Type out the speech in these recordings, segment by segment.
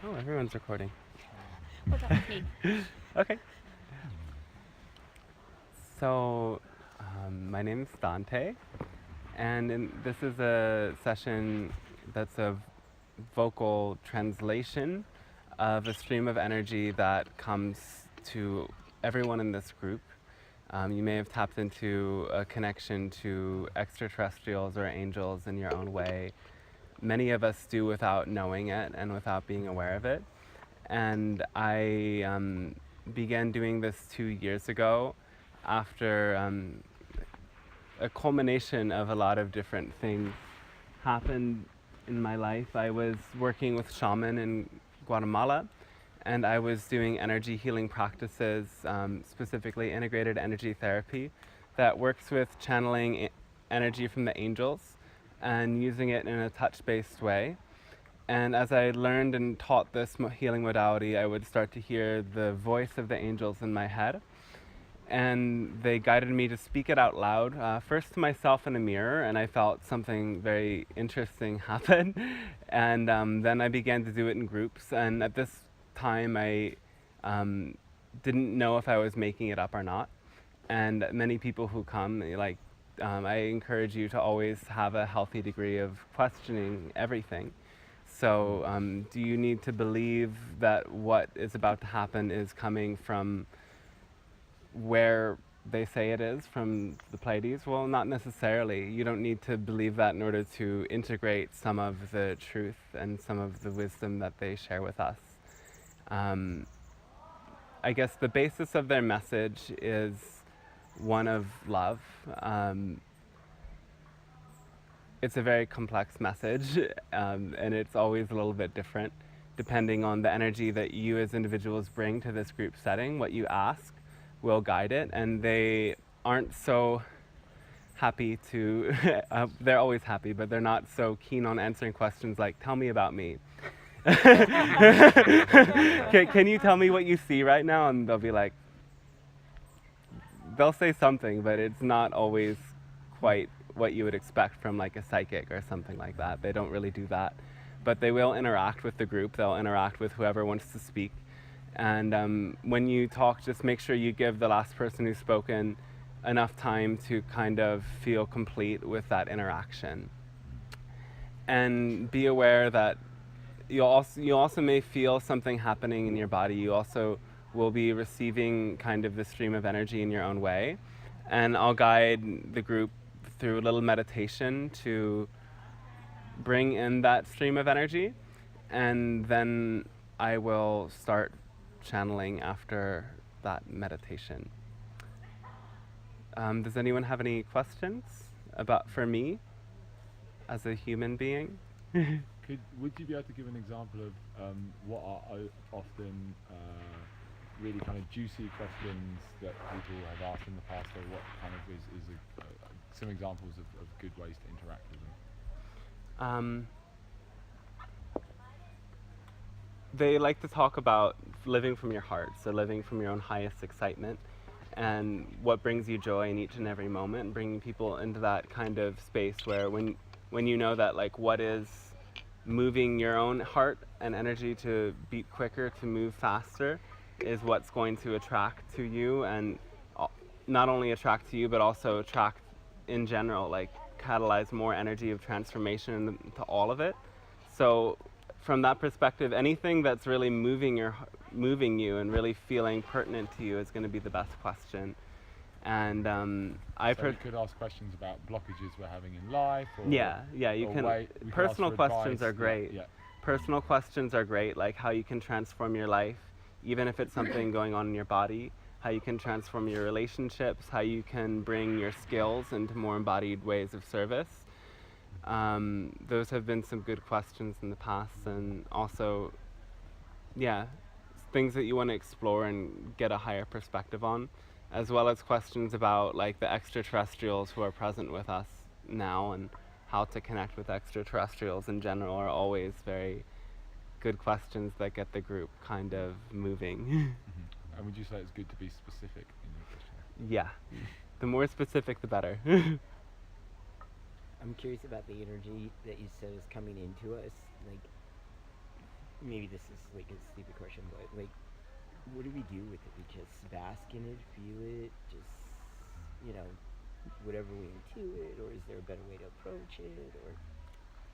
Oh, everyone's recording. What's up with me? Okay. So, my name is Dante, and this is a session that's a vocal translation of a stream of energy that comes to everyone in this group. You may have tapped into a connection to extraterrestrials or angels in your own way. Many of us do without knowing it and without being aware of it. And I began doing this 2 years ago after a culmination of a lot of different things happened in my life. I was working with shaman in Guatemala, and I was doing energy healing practices, specifically integrated energy therapy, that works with channeling energy from the angels and using it in a touch-based way. And as I learned and taught this healing modality, I would start to hear the voice of the angels in my head. And they guided me to speak it out loud, first to myself in a mirror, and I felt something very interesting happen. And then I began to do it in groups. And at this time, I didn't know if I was making it up or not. And many people who come, I encourage you to always have a healthy degree of questioning everything. So, do you need to believe that what is about to happen is coming from where they say it is, from the Pleiades? Well, not necessarily. You don't need to believe that in order to integrate some of the truth and some of the wisdom that they share with us. I guess the basis of their message is one of love. It's a very complex message, and it's always a little bit different depending on the energy that you as individuals bring to this group setting. What you ask will guide it, and they aren't so happy to, they're always happy, but they're not so keen on answering questions like, tell me about me. Can you tell me what you see right now? And they'll be like, they'll say something, but it's not always quite what you would expect from like a psychic or something like that. They don't really do that. But they will interact with the group, they'll interact with whoever wants to speak. And when you talk, just make sure you give the last person who's spoken enough time to kind of feel complete with that interaction. And be aware that you also may feel something happening in your body. You also will be receiving kind of the stream of energy in your own way. And I'll guide the group through a little meditation to bring in that stream of energy. And then I will start channeling after that meditation. Does anyone have any questions for me as a human being? Would you be able to give an example of what are often really kind of juicy questions that people have asked in the past, or what kind of is some examples of good ways to interact with them? They like to talk about living from your heart, so living from your own highest excitement and what brings you joy in each and every moment, and bringing people into that kind of space where when you know that like what is moving your own heart and energy to beat quicker, to move faster, is what's going to attract to you, and not only attract to you but also attract in general, like catalyze more energy of transformation to all of it. So from that perspective, anything that's really moving you and really feeling pertinent to you is going to be the best question. And we could ask questions about blockages we're having in life. You can. Personal questions are great. Yeah. Personal questions are great, like how you can transform your life, even if it's something going on in your body. How you can transform your relationships. How you can bring your skills into more embodied ways of service. Those have been some good questions in the past, and also, things that you want to explore and get a higher perspective on, as well as questions about like the extraterrestrials who are present with us now and how to connect with extraterrestrials in general are always very good questions that get the group kind of moving. And would you say it's good to be specific in your question? Yeah. The more specific, the better. I'm curious about the energy that you said is coming into us. Like, maybe this is like a stupid question, but like, what do we do with it? We just bask in it, feel it, just, you know, whatever we intuit, or is there a better way to approach it, or?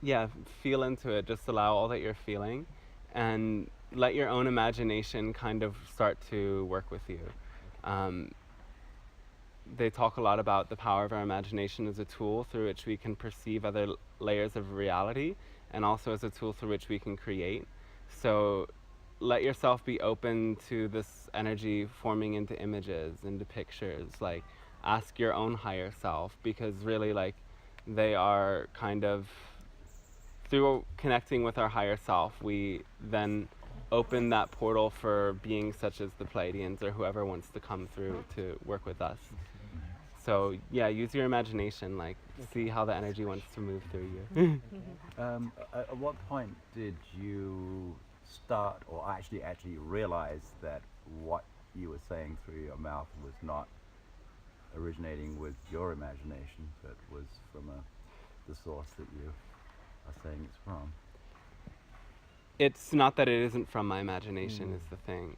Yeah, feel into it. Just allow all that you're feeling and let your own imagination kind of start to work with you. Um, they talk a lot about the power of our imagination as a tool through which we can perceive other layers of reality, and also as a tool through which we can create. So let yourself be open to this energy forming into images, into pictures. Like, ask your own higher self, because really, like, they are kind of, through connecting with our higher self, we then open that portal for beings such as the Pleiadians or whoever wants to come through to work with us. So yeah, use your imagination, like, see how the energy wants to move through you. At what point did you start, or actually realize that what you were saying through your mouth was not originating with your imagination, but was from the source that you are saying it's from? It's not that it isn't from my imagination is the thing.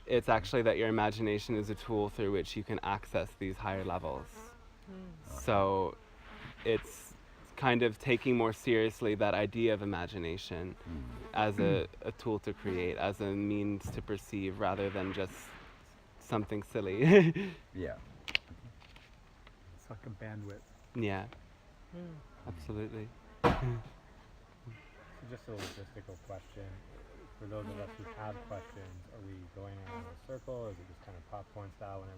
It's actually that your imagination is a tool through which you can access these higher levels. So it's kind of taking more seriously that idea of imagination as a tool to create, as a means to perceive, rather than just something silly. Yeah. It's like a bandwidth. Yeah, absolutely. So just a logistical question. For those of us who have questions, are we going around in a circle? Or is it just kind of popcorn style when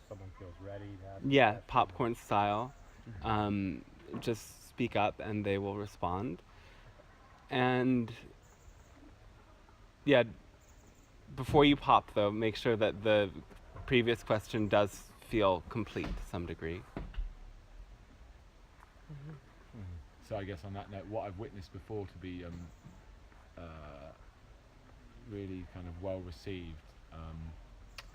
someone feels ready to ask? Yeah, popcorn style. Just speak up and they will respond. And yeah, before you pop though, make sure that the previous question does feel complete to some degree. So I guess on that note, what I've witnessed before to be really kind of well received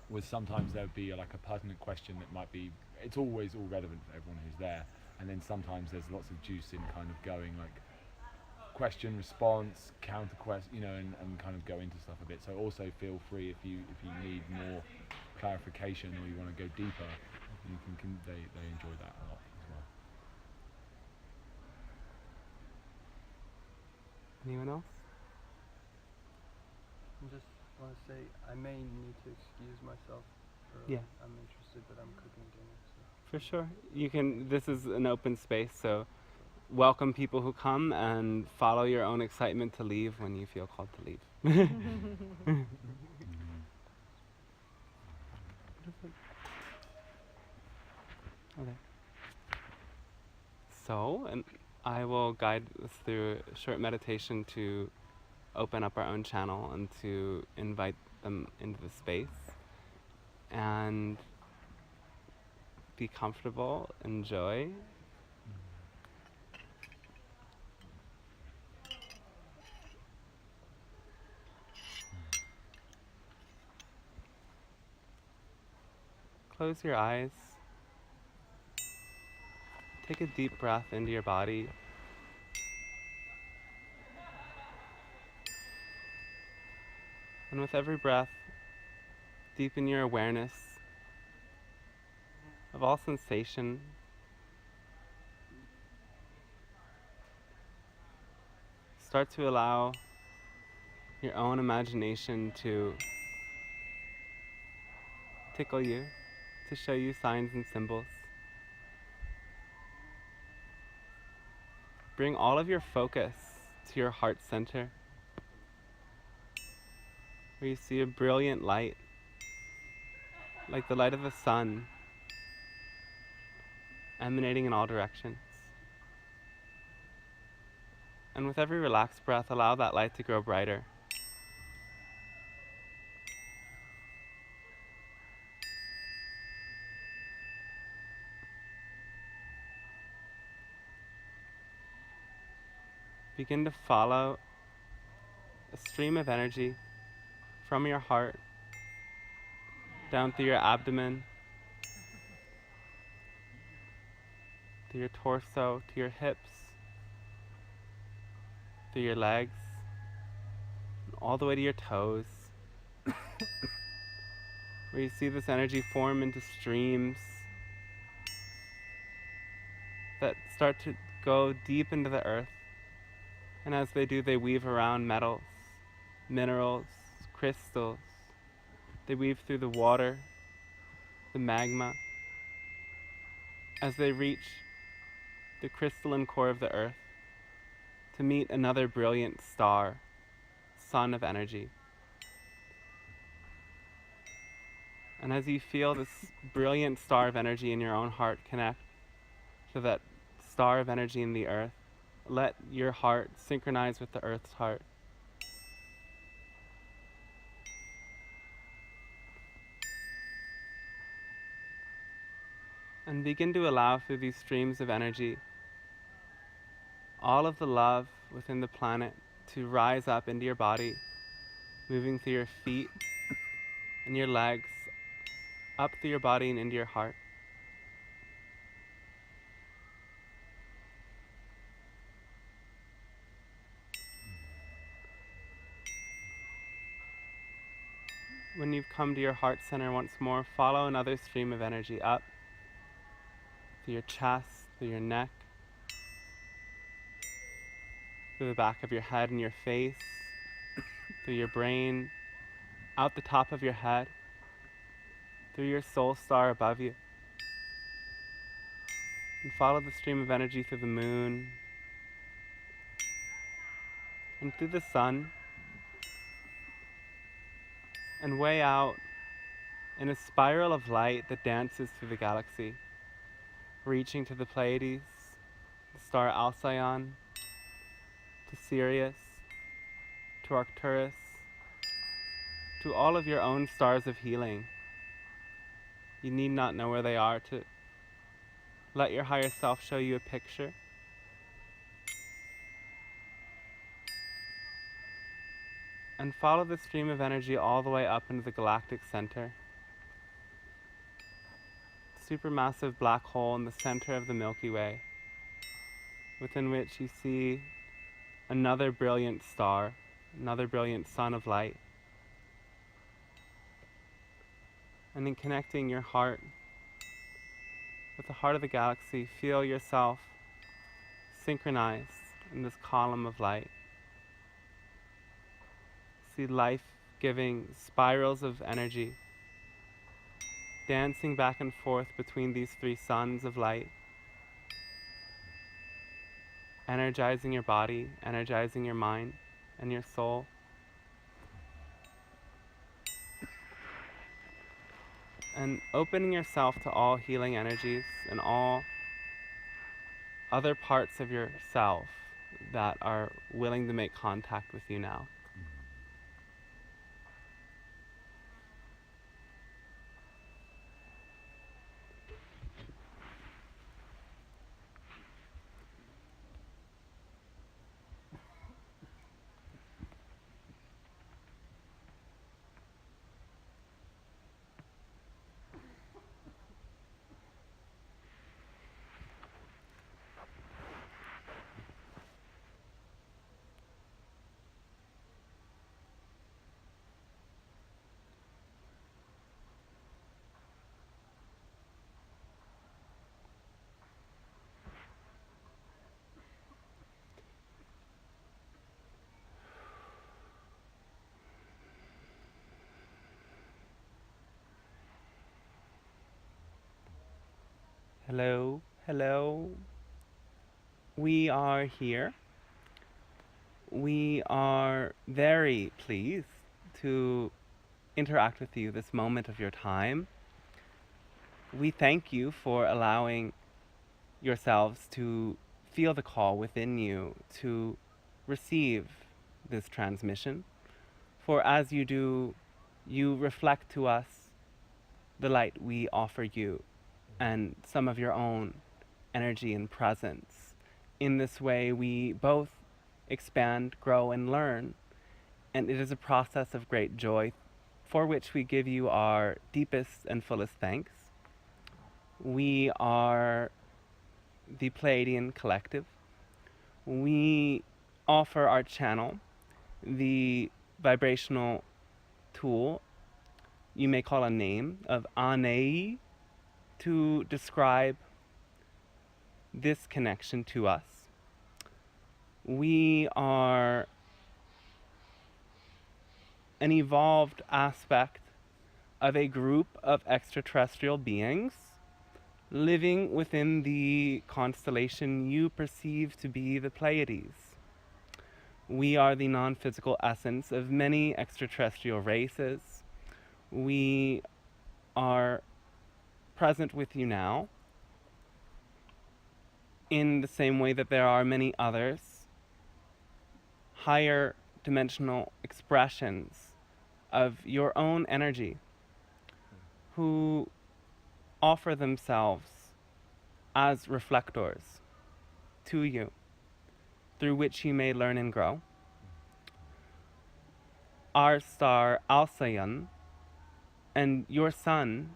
was sometimes there would be like a pertinent question that might be, it's always all relevant for everyone who's there, and then sometimes there's lots of juice in kind of going like question, response, counter question, you know, and kind of go into stuff a bit. So also feel free if you need more clarification or you want to go deeper, you can they enjoy that a lot as well. Anyone else? I just want to say I may need to excuse myself. Yeah. I'm interested, but I'm cooking dinner. So. For sure. You can, this is an open space, so welcome people who come and follow your own excitement to leave when you feel called to leave. Okay. So, and I will guide us through a short meditation to open up our own channel and to invite them into the space. And be comfortable, enjoy. Close your eyes. Take a deep breath into your body. And with every breath, deepen your awareness of all sensation. Start to allow your own imagination to tickle you, to show you signs and symbols. Bring all of your focus to your heart center, where you see a brilliant light, like the light of the sun, emanating in all directions. And with every relaxed breath, allow that light to grow brighter. Begin to follow a stream of energy from your heart down through your abdomen, through your torso, to your hips, through your legs, all the way to your toes, where you see this energy form into streams that start to go deep into the earth. And as they do, they weave around metals, minerals, crystals. They weave through the water, the magma, as they reach the crystalline core of the earth to meet another brilliant star, sun of energy. And as you feel this brilliant star of energy in your own heart connect to that star of energy in the earth, let your heart synchronize with the earth's heart. And begin to allow through these streams of energy all of the love within the planet to rise up into your body, moving through your feet and your legs, up through your body and into your heart. When you've come to your heart center once more, follow another stream of energy up through your chest, through your neck, through the back of your head and your face, through your brain, out the top of your head, through your soul star above you. And follow the stream of energy through the moon and through the sun, and way out in a spiral of light that dances through the galaxy, reaching to the Pleiades, the star Alcyon, to Sirius, to Arcturus, to all of your own stars of healing. You need not know where they are to let your higher self show you a picture. And follow the stream of energy all the way up into the galactic center. Supermassive black hole in the center of the Milky Way, within which you see another brilliant star, another brilliant sun of light. And in connecting your heart with the heart of the galaxy, feel yourself synchronized in this column of light. See life-giving spirals of energy dancing back and forth between these three suns of light, energizing your body, energizing your mind and your soul. And opening yourself to all healing energies and all other parts of yourself that are willing to make contact with you now. Hello, hello. We are here. We are very pleased to interact with you this moment of your time. We thank you for allowing yourselves to feel the call within you to receive this transmission. For as you do, you reflect to us the light we offer you and some of your own energy and presence. In this way, we both expand, grow, and learn, and it is a process of great joy for which we give you our deepest and fullest thanks. We are the Pleiadian Collective. We offer our channel, the vibrational tool you may call a name of Anei to describe this connection to us. We are an evolved aspect of a group of extraterrestrial beings living within the constellation you perceive to be the Pleiades. We are the non-physical essence of many extraterrestrial races. We are present with you now in the same way that there are many others, higher dimensional expressions of your own energy who offer themselves as reflectors to you, through which you may learn and grow. Our star Alcyon and your sun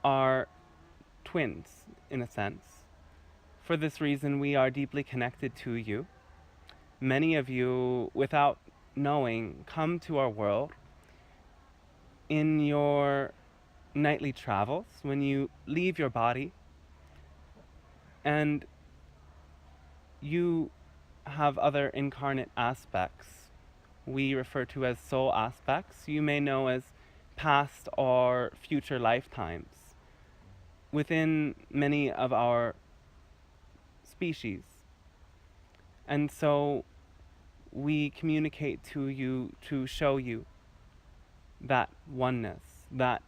are twins, in a sense. For this reason, we are deeply connected to you. Many of you, without knowing, come to our world in your nightly travels, when you leave your body, and you have other incarnate aspects we refer to as soul aspects, you may know as past or future lifetimes within many of our species. And so we communicate to you to show you that oneness, that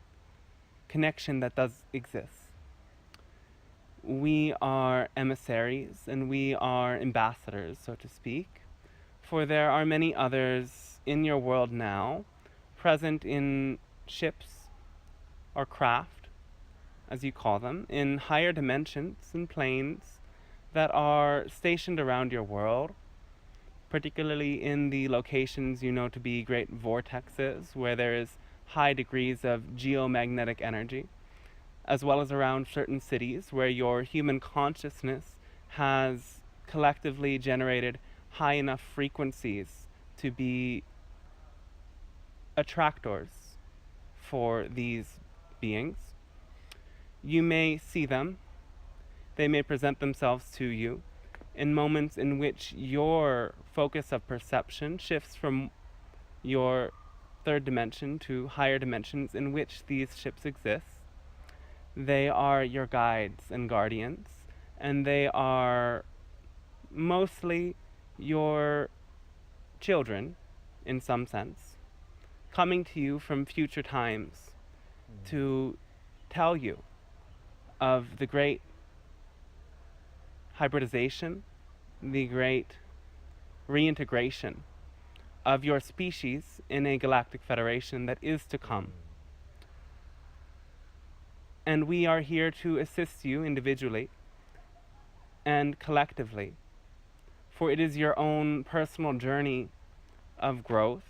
connection that does exist. We are emissaries and we are ambassadors, so to speak, for there are many others in your world now, present in ships or craft, as you call them, in higher dimensions and planes that are stationed around your world, particularly in the locations you know to be great vortexes, where there is high degrees of geomagnetic energy, as well as around certain cities where your human consciousness has collectively generated high enough frequencies to be attractors for these beings. You may see them. They may present themselves to you in moments in which your focus of perception shifts from your third dimension to higher dimensions in which these ships exist. They are your guides and guardians, and they are mostly your children, in some sense, coming to you from future times to tell you of the great hybridization, the great reintegration of your species in a galactic federation that is to come. And we are here to assist you individually and collectively, for it is your own personal journey of growth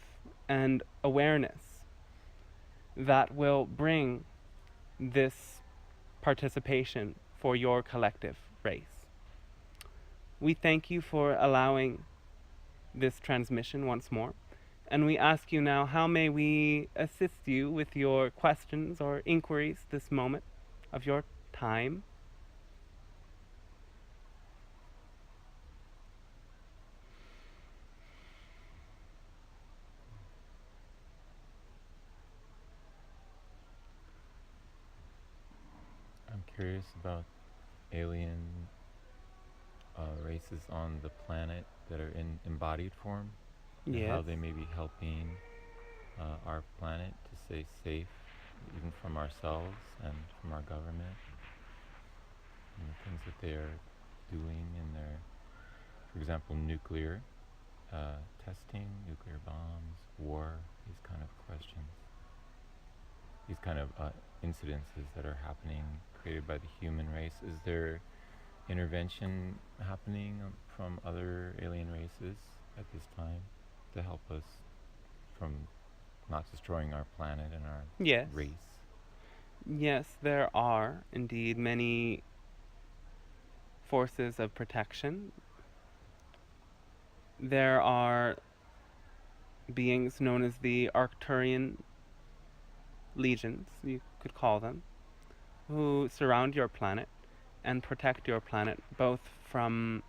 and awareness that will bring this participation for your collective race. We thank you for allowing this transmission once more, and we ask you now, how may we assist you with your questions or inquiries this moment of your time? I'm curious about alien races on the planet that are in embodied form, and how Yes. they may be helping our planet to stay safe, even from ourselves and from our government, and the things that they are doing in their, for example, nuclear testing, nuclear bombs, war, these kind of questions, these kind of incidences that are happening, created by the human race. Is there intervention happening from other alien races at this time to help us from not destroying our planet and our Yes. race? Yes, there are indeed many forces of protection. There are beings known as the Arcturian legions, you could call them, who surround your planet and protect your planet both from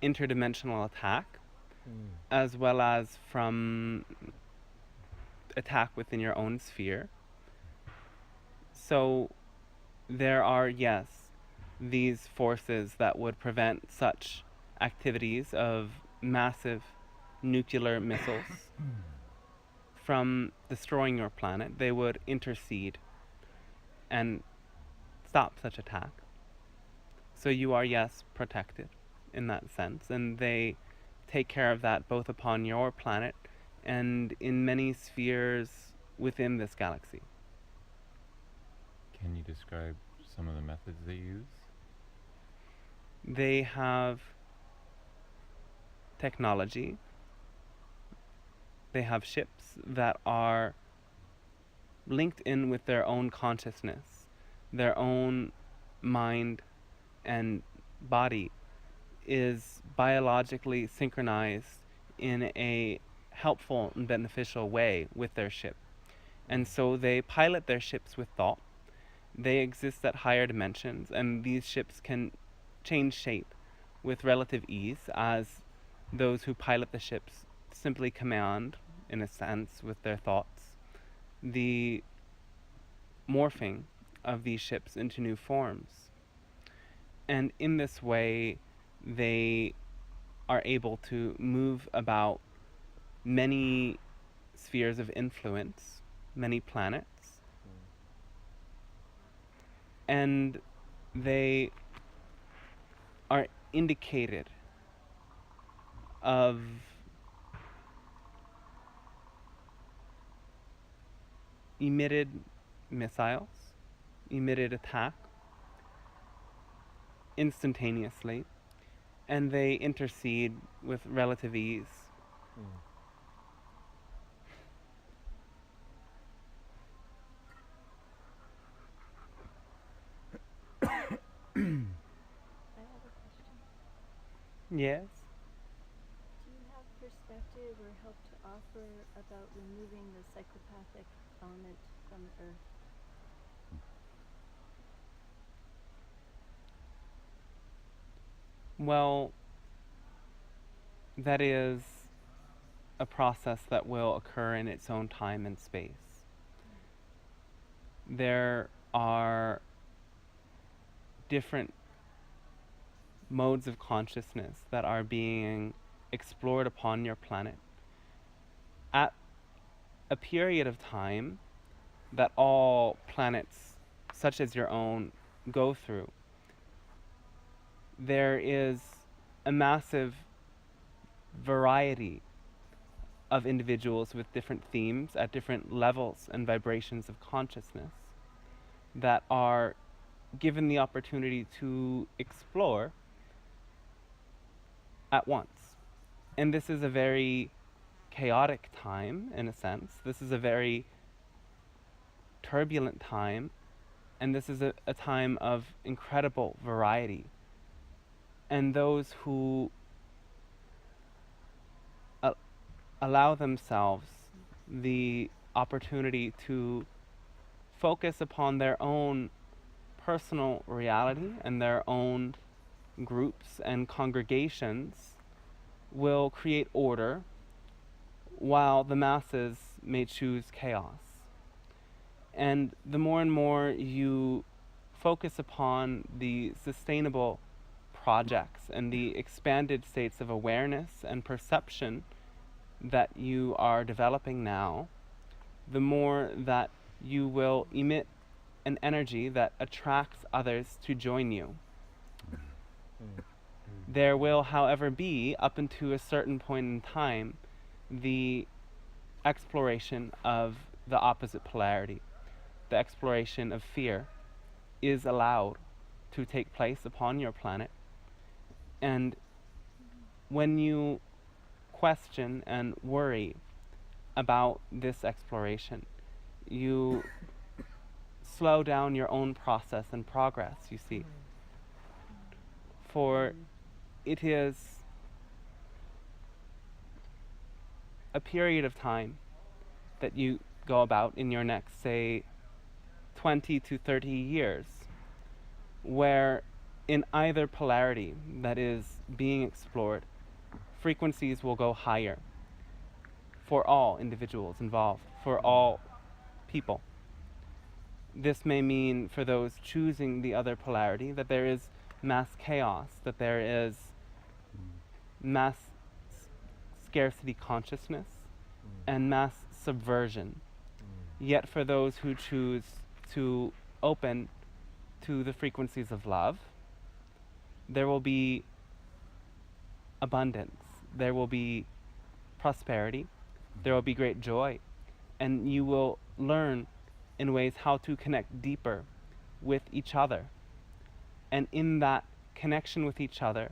interdimensional attack as well as from attack within your own sphere. So there are, yes, these forces that would prevent such activities of massive nuclear missiles from destroying your planet. They would intercede and stop such attack. So you are, yes, protected in that sense, and they take care of that both upon your planet and in many spheres within this galaxy. Can you describe some of the methods they use? They have technology. They have ships that are linked in with their own consciousness, their own mind and body is biologically synchronized in a helpful and beneficial way with their ship. And so they pilot their ships with thought. They exist at higher dimensions, and these ships can change shape with relative ease as those who pilot the ships simply command, in a sense, with their thoughts, the morphing of these ships into new forms. And in this way, they are able to move about many spheres of influence, many planets, and they are indicated of emitted missiles, emitted attack instantaneously, and they intercede with relative ease. I have a question. Yes? Do you have perspective or help to offer about removing the psychopathic element from Earth? Well, that is a process that will occur in its own time and space. There are different modes of consciousness that are being explored upon your planet at a period of time that all planets, such as your own, go through. There is a massive variety of individuals with different themes at different levels and vibrations of consciousness that are given the opportunity to explore at once. And this is a very chaotic time, in a sense. This is a very turbulent time, and this is a time of incredible variety. And those who allow themselves the opportunity to focus upon their own personal reality and their own groups and congregations will create order, while the masses may choose chaos. And the more and more you focus upon the sustainable projects and the expanded states of awareness and perception that you are developing now, the more that you will emit an energy that attracts others to join you. There will, however, be, up until a certain point in time, the exploration of the opposite polarity. The exploration of fear is allowed to take place upon your planet. And when you question and worry about this exploration, you slow down your own process and progress, you see. For it is a period of time that you go about in your next, say, 20 to 30 years, where in either polarity that is being explored, frequencies will go higher for all individuals involved, for all people. This may mean for those choosing the other polarity that there is mass chaos, that there is mass scarcity consciousness and mass subversion. Yet for those who choose to open to the frequencies of love, there will be abundance, there will be prosperity, there will be great joy, and you will learn in ways how to connect deeper with each other. And in that connection with each other,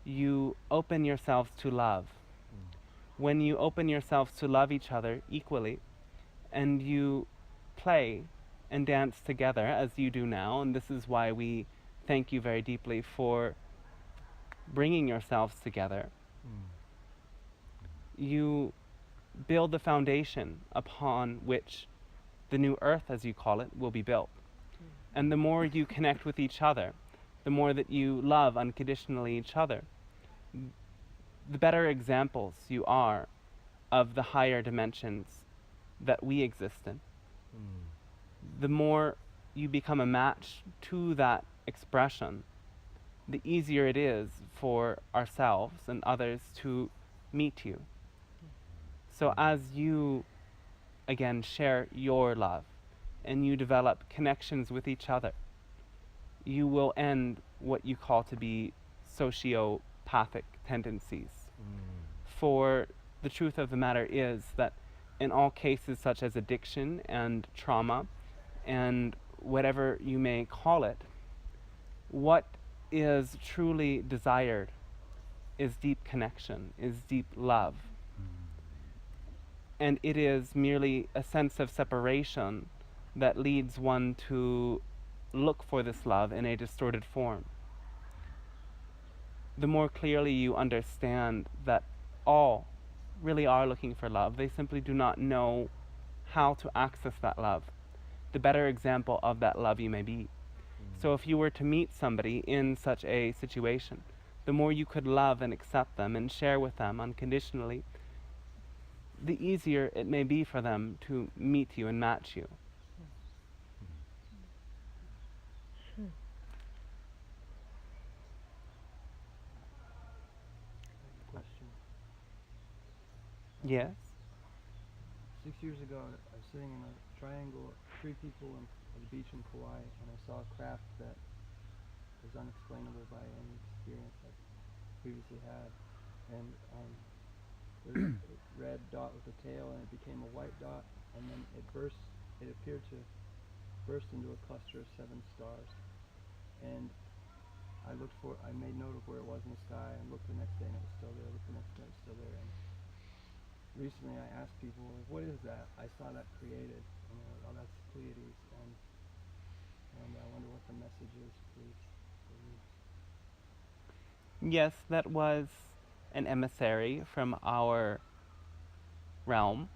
you open yourselves to love. When you open yourselves to love each other equally, and you play and dance together as you do now, and this is why we thank you very deeply for bringing yourselves together, you build the foundation upon which the new earth, as you call it, will be built. And the more you connect with each other, the more that you love unconditionally each other, the better examples you are of the higher dimensions that we exist in. The more you become a match to that expression, the easier it is for ourselves and others to meet you. So as you, again, share your love and you develop connections with each other, you will end what you call to be sociopathic tendencies. For the truth of the matter is that in all cases such as addiction and trauma and whatever you may call it, what is truly desired is deep connection, is deep love. And it is merely a sense of separation that leads one to look for this love in a distorted form. The more clearly you understand that all really are looking for love, they simply do not know how to access that love, the better example of that love you may be. So if you were to meet somebody in such a situation, the more you could love and accept them and share with them unconditionally, the easier it may be for them to meet you and match you. Question. Yes? 6 years ago, I was sitting in a triangle, 3 people on the beach in Kauai, and I saw a craft that was unexplainable by any experience I've previously had. And there was a red dot with a tail, and it became a white dot, and then it appeared to burst into a cluster of 7 stars. And I made note of where it was in the sky, and looked the next day and it was still there, looked the next day it was still there. And recently I asked people, like, what is that? I saw that created, and they're like, oh, that's Pleiades, and I wonder what the message is, please. For you. Yes, that was an emissary from our realm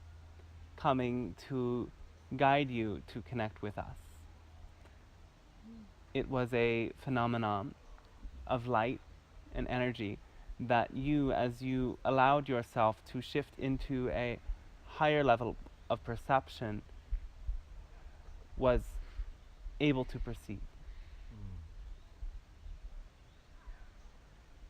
coming to guide you to connect with us. It was a phenomenon of light and energy that you, as you allowed yourself to shift into a higher level of perception, was able to perceive.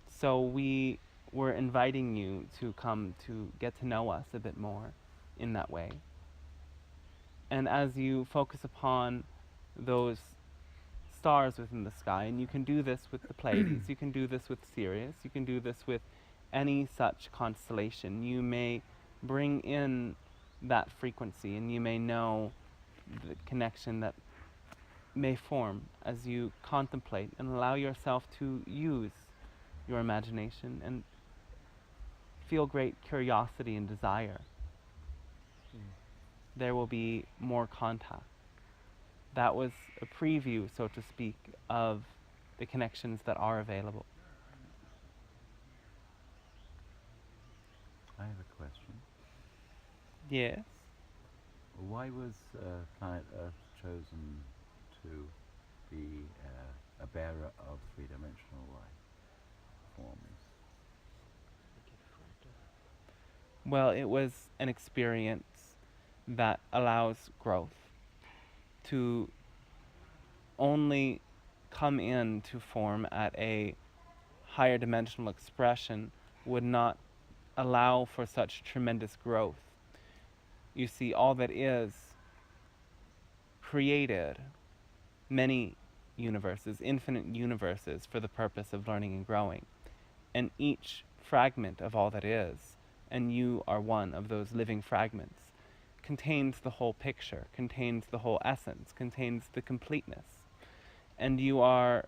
So we were inviting you to come to get to know us a bit more in that way. And as you focus upon those stars within the sky, and you can do this with the Pleiades, you can do this with Sirius, you can do this with any such constellation, you may bring in that frequency, and you may know the connection that may form as you contemplate and allow yourself to use your imagination and feel great curiosity and desire. There will be more contact. That was a preview, so to speak, of the connections that are available. I have a question. Yes. Why was planet Earth chosen to be a bearer of three-dimensional life forms? Well, it was an experience that allows growth. To only come into form at a higher dimensional expression would not allow for such tremendous growth. You see, all that is created many universes, infinite universes, for the purpose of learning and growing. And each fragment of all that is, and you are one of those living fragments, contains the whole picture, contains the whole essence, contains the completeness. And you are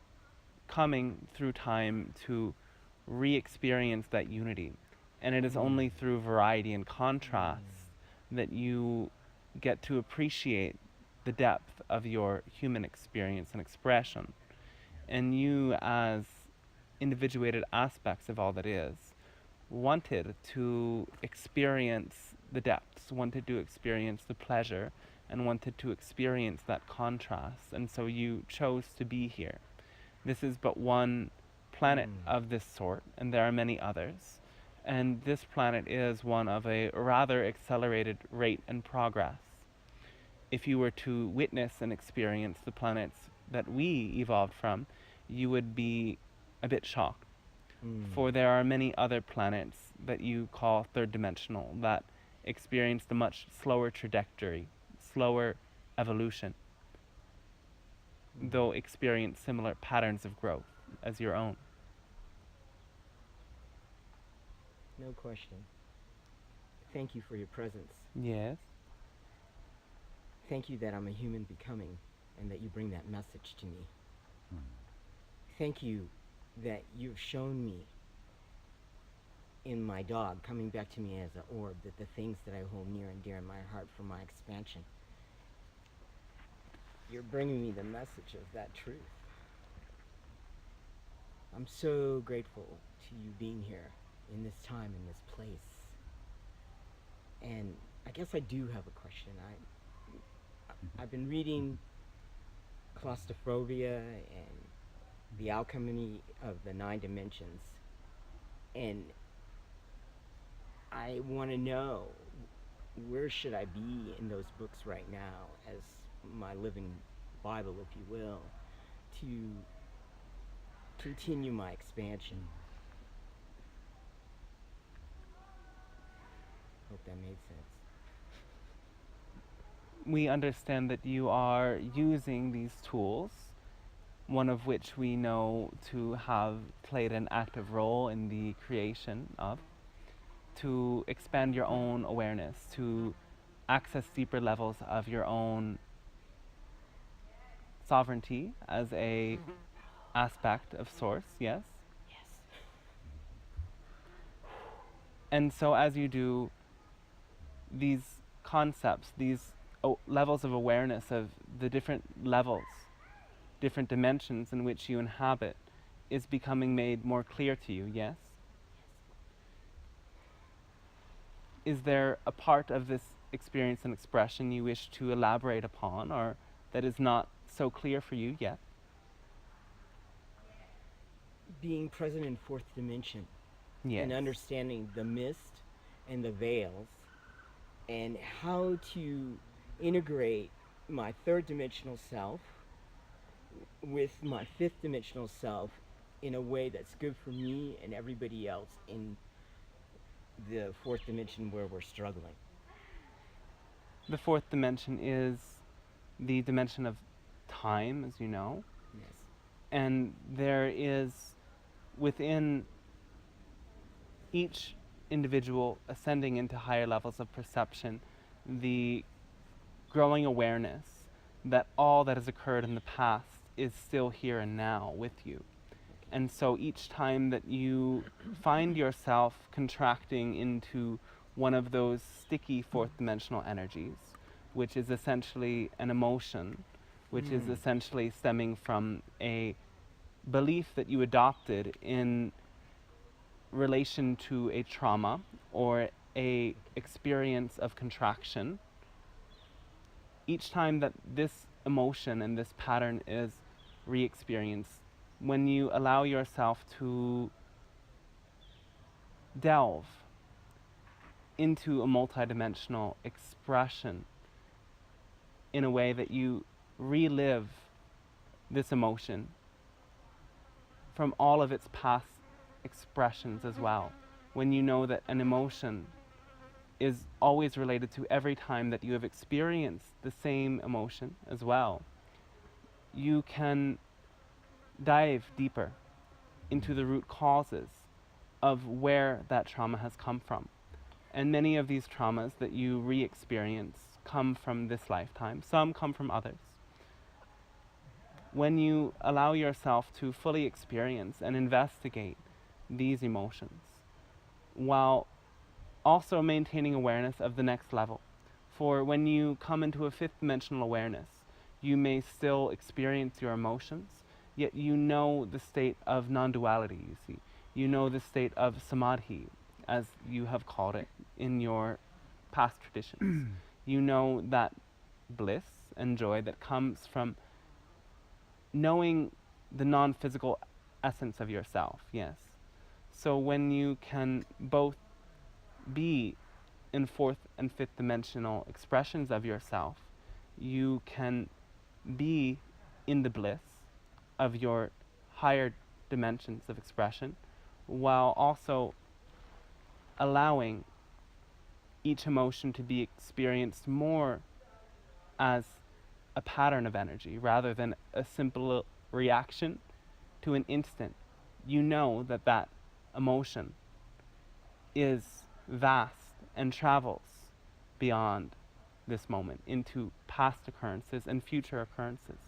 coming through time to re-experience that unity. And it is only through variety and contrast that you get to appreciate the depth of your human experience and expression. And you, as individuated aspects of all that is, wanted to experience the depths, wanted to experience the pleasure, and wanted to experience that contrast. And so you chose to be here. This is but one planet of this sort, and there are many others. And this planet is one of a rather accelerated rate and progress. If you were to witness and experience the planets that we evolved from, you would be a bit shocked. For there are many other planets that you call third dimensional that experienced a much slower trajectory, slower evolution, though experience similar patterns of growth as your own. No question. Thank you for your presence. Yes. Thank you that I'm a human becoming and that you bring that message to me. Thank you that you've shown me in my dog coming back to me as an orb that the things that I hold near and dear in my heart for my expansion, you're bringing me the message of that truth. I'm so grateful to you being here in this time, in this place. And I guess I do have a question. I've been reading Claustrophobia and The Alchemy of the Nine Dimensions, and I want to know, where should I be in those books right now as my living Bible, if you will, to continue my expansion? Hope that made sense. We understand that you are using these tools, one of which we know to have played an active role in the creation of, to expand your own awareness, to access deeper levels of your own sovereignty as a aspect of source, yes? Yes. And so as you do, these concepts, these levels of awareness of the different levels, different dimensions in which you inhabit, is becoming made more clear to you, yes? Is there a part of this experience and expression you wish to elaborate upon, or that is not so clear for you yet? Being present in fourth dimension, Yes. and understanding the mist and the veils, and how to integrate my third dimensional self with my fifth dimensional self in a way that's good for me and everybody else in the fourth dimension where we're struggling. The fourth dimension is the dimension of time, as you know. Yes. And there is, within each individual ascending into higher levels of perception, the growing awareness that all that has occurred in the past is still here and now with you. And so each time that you find yourself contracting into one of those sticky fourth dimensional energies, which is essentially an emotion, which is essentially stemming from a belief that you adopted in relation to a trauma or a experience of contraction, each time that this emotion and this pattern is re-experienced, when you allow yourself to delve into a multidimensional expression in a way that you relive this emotion from all of its past expressions as well. When you know that an emotion is always related to every time that you have experienced the same emotion as well, you can dive deeper into the root causes of where that trauma has come from. And many of these traumas that you re-experience come from this lifetime. Some come from others. When you allow yourself to fully experience and investigate these emotions, while also maintaining awareness of the next level. For when you come into a fifth dimensional awareness, you may still experience your emotions, yet you know the state of non-duality, you see. You know the state of samadhi, as you have called it in your past traditions. You know that bliss and joy that comes from knowing the non-physical essence of yourself, yes. So when you can both be in fourth and fifth dimensional expressions of yourself, you can be in the bliss of your higher dimensions of expression, while also allowing each emotion to be experienced more as a pattern of energy rather than a simple reaction to an instant. You know that that emotion is vast and travels beyond this moment into past occurrences and future occurrences.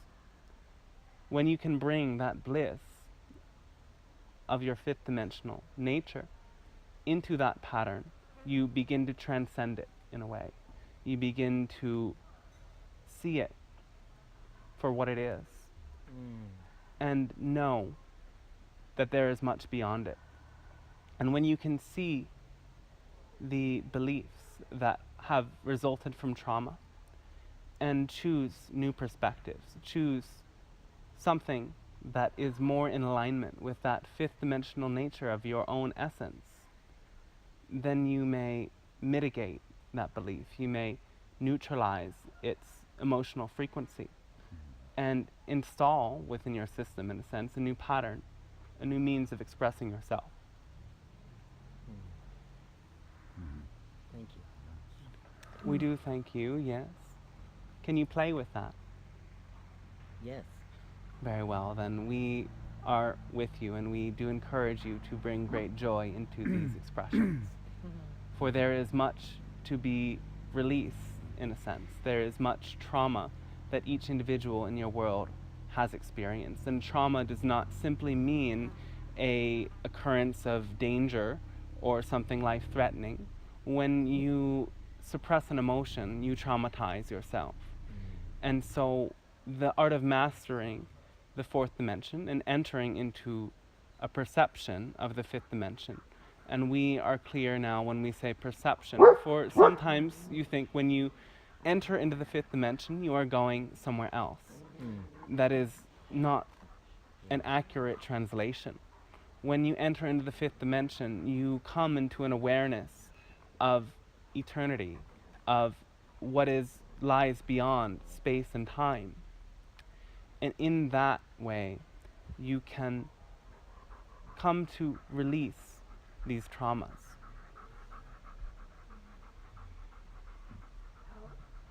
When you can bring that bliss of your fifth dimensional nature into that pattern, you begin to transcend it in a way. You begin to see it for what it is and know that there is much beyond it. And when you can see the beliefs that have resulted from trauma and choose new perspectives, choose something that is more in alignment with that fifth dimensional nature of your own essence, then you may mitigate that belief. You may neutralize its emotional frequency and install within your system, in a sense, a new pattern, a new means of expressing yourself. Thank you. We do thank you, yes. Can you play with that? Yes. Very well, then we are with you, and we do encourage you to bring great joy into these expressions. For there is much to be released, in a sense. There is much trauma that each individual in your world has experienced. And trauma does not simply mean a occurrence of danger or something life-threatening. When you suppress an emotion, you traumatize yourself. And so the art of mastering the fourth dimension and entering into a perception of the fifth dimension. And we are clear now when we say perception, for sometimes you think when you enter into the fifth dimension, you are going somewhere else. That is not an accurate translation. When you enter into the fifth dimension, you come into an awareness of eternity, of what lies beyond space and time. And in that way, you can come to release these traumas.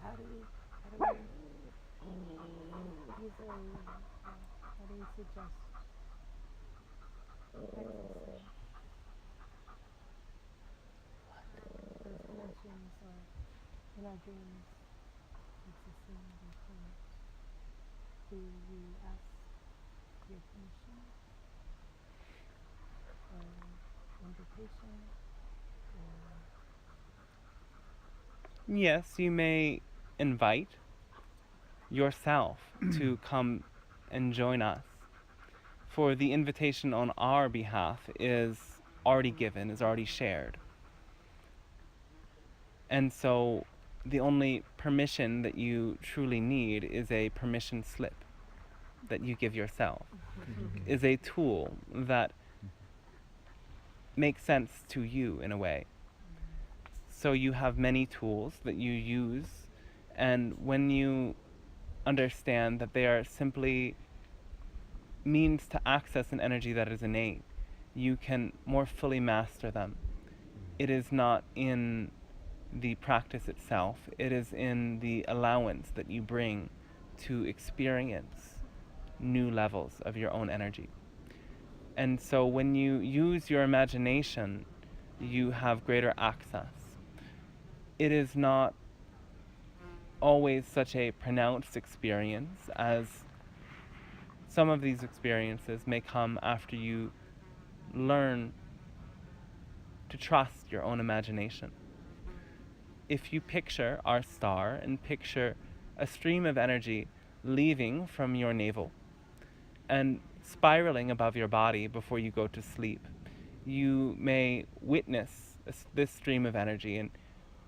How do you suggest practicing those dimensions or in our dreams existing in planets? Do we ask your permission or invitation? Yes, you may invite yourself to come and join us. For the invitation on our behalf is already given, is already shared. And so the only permission that you truly need is a permission slip that you give yourself, is a tool that makes sense to you in a way. So you have many tools that you use, and when you understand that they are simply means to access an energy that is innate, you can more fully master them. It is not in the practice itself, it is in the allowance that you bring to experience new levels of your own energy. And so when you use your imagination, you have greater access. It is not always such a pronounced experience, as some of these experiences may come after you learn to trust your own imagination. If you picture our star and picture a stream of energy leaving from your navel and spiraling above your body before you go to sleep, you may witness this stream of energy, and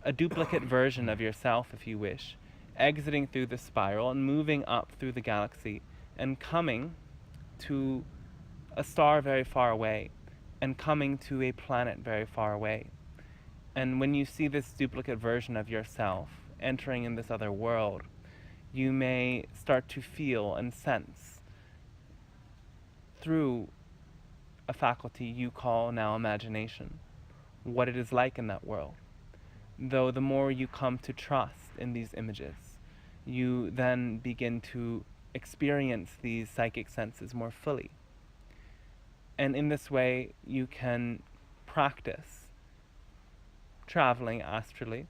a duplicate version of yourself, if you wish, exiting through the spiral and moving up through the galaxy and coming to a star very far away and coming to a planet very far away. And when you see this duplicate version of yourself entering in this other world, you may start to feel and sense through a faculty you call now imagination what it is like in that world. Though the more you come to trust in these images, you then begin to experience these psychic senses more fully. And in this way, you can practice traveling astrally.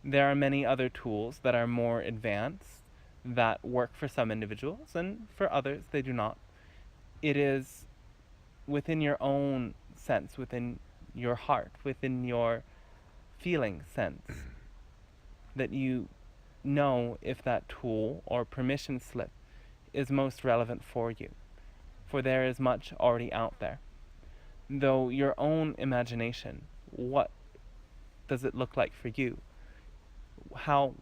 There are many other tools that are more advanced that work for some individuals, and for others they do not. It is within your own sense, within your heart, within your feeling sense, that you know if that tool or permission slip is most relevant for you. For there is much already out there. Though your own imagination, what does it look like for you? How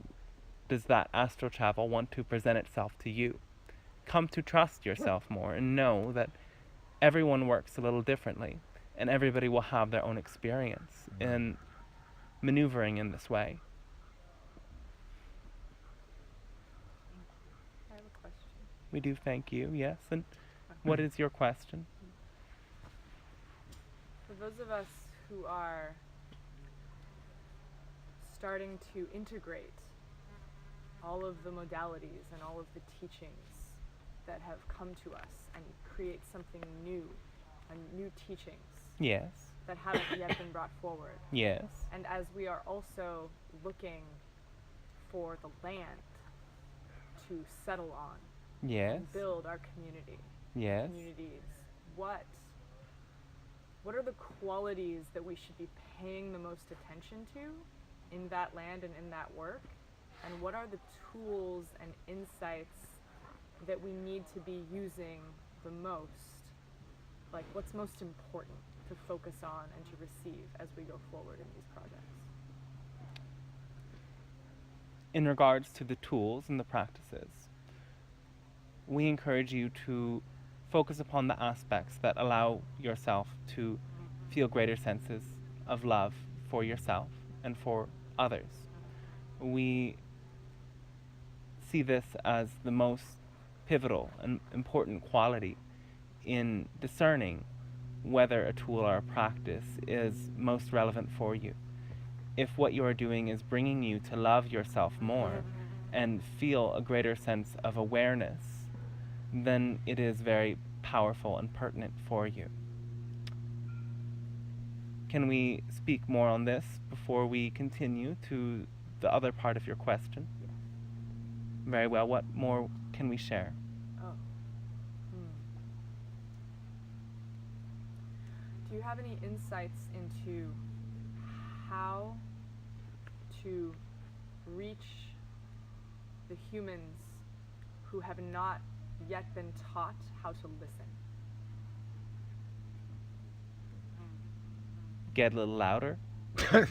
does that astral travel want to present itself to you? Come to trust yourself more and know that everyone works a little differently, and everybody will have their own experience in maneuvering in this way. I have a question. We do thank you, yes. And what is your question? For those of us who are starting to integrate all of the modalities and all of the teachings that have come to us and create something new, new teachings Yes. that haven't yet been brought forward. Yes. And as we are also looking for the land to settle on Yes. and build our communities, what are the qualities that we should be paying the most attention to in that land and in that work? And what are the tools and insights that we need to be using the most? Like, what's most important to focus on and to receive as we go forward in these projects? In regards to the tools and the practices, we encourage you to focus upon the aspects that allow yourself to feel greater senses of love for yourself and for others. We see this as the most pivotal and important quality in discerning whether a tool or a practice is most relevant for you. If what you are doing is bringing you to love yourself more and feel a greater sense of awareness, then it is very powerful and pertinent for you. Can we speak more on this before we continue to the other part of your question? Yes. Very well. What more can we share? Do you have any insights into how to reach the humans who have not yet been taught how to listen? Get a little louder. Thank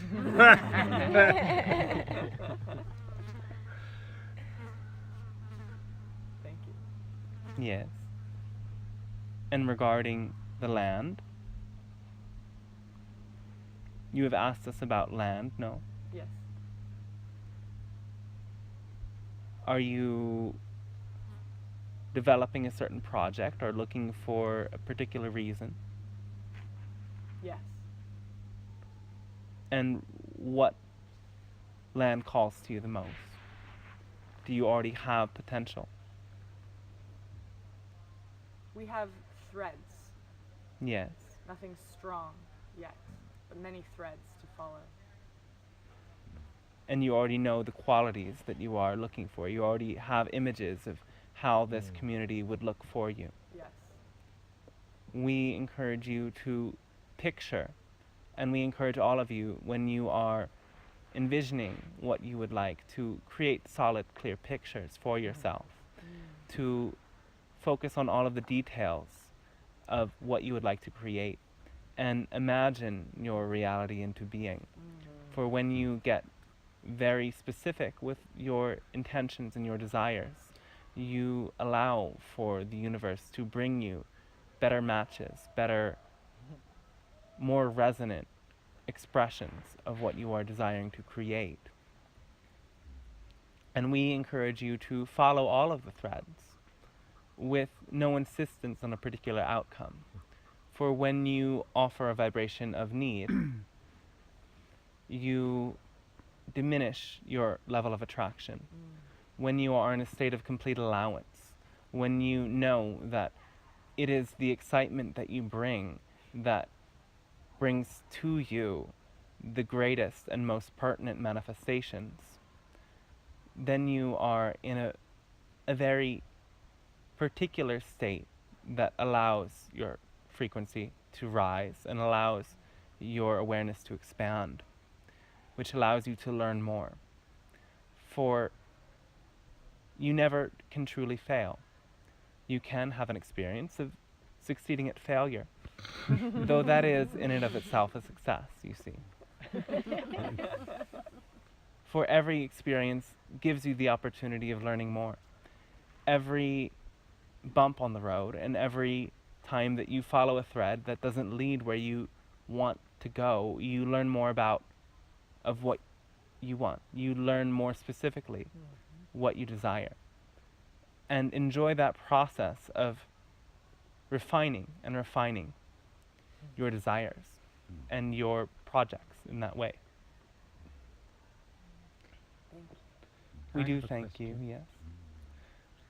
you. Yes. And regarding the land, you have asked us about land, no? Yes. Are you developing a certain project or looking for a particular reason? Yes. And what land calls to you the most? Do you already have potential? We have threads. Yes. Nothing strong yet, but many threads to follow. And you already know the qualities that you are looking for. You already have images of how this community would look for you. Yes. We encourage you to picture, and we encourage all of you, when you are envisioning what you would like, to create solid, clear pictures for yourself, to focus on all of the details of what you would like to create, and imagine your reality into being. For when you get very specific with your intentions and your desires, you allow for the universe to bring you better matches, better, more resonant expressions of what you are desiring to create. And we encourage you to follow all of the threads with no insistence on a particular outcome. For when you offer a vibration of need, you diminish your level of attraction. When you are in a state of complete allowance, when you know that it is the excitement that you bring that brings to you the greatest and most pertinent manifestations, then you are in a very particular state that allows your frequency to rise and allows your awareness to expand, which allows you to learn more. For you never can truly fail. You can have an experience of succeeding at failure, though that is in and of itself a success, you see. For every experience gives you the opportunity of learning more. Every bump on the road and every time that you follow a thread that doesn't lead where you want to go, you learn more of what you want. You learn more specifically what you desire. And enjoy that process of refining your desires and your projects in that way. Thank you. We I do have a thank you, question. yes.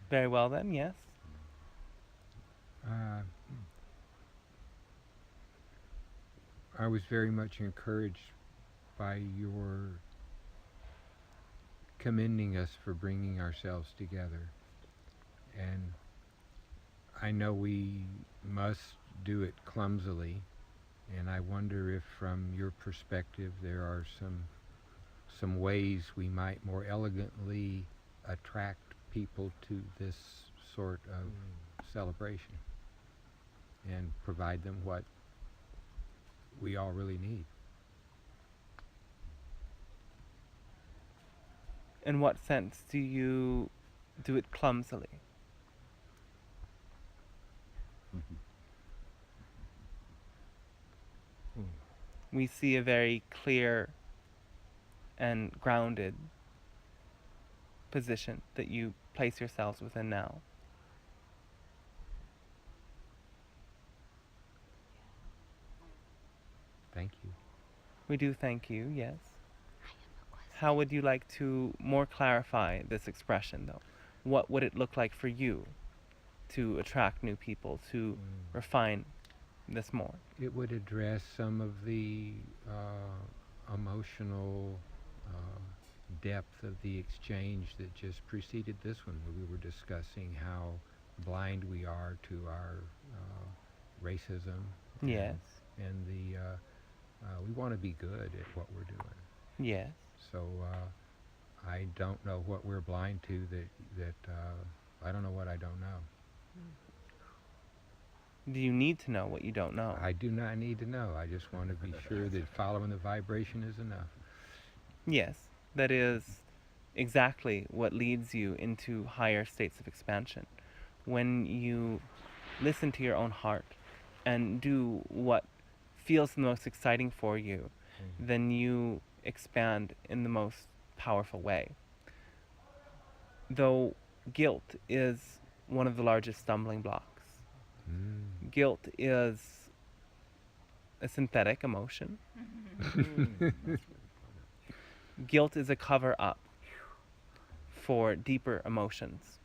Very well then, yes. I was very much encouraged by your commending us for bringing ourselves together. And I know we must do it clumsily, and I wonder if from your perspective there are some ways we might more elegantly attract people to this sort of celebration and provide them what we all really need. In what sense do you do it clumsily? We see a very clear and grounded position that you place yourselves within now. Thank you. We do thank you, yes. How would you like to more clarify this expression, though? What would it look like for you to attract new people, to refine this more? It would address some of the emotional depth of the exchange that just preceded this one, where we were discussing how blind we are to our racism. Yes. And we want to be good at what we're doing. Yes. So I don't know what we're blind to that I don't know what I don't know. Do you need to know what you don't know? I do not need to know. I just want to be sure that following the vibration is enough. Yes, that is exactly what leads you into higher states of expansion. When you listen to your own heart and do what feels the most exciting for you, then you expand in the most powerful way. Though guilt is one of the largest stumbling blocks. Guilt is a synthetic emotion. Guilt is a cover up for deeper emotions.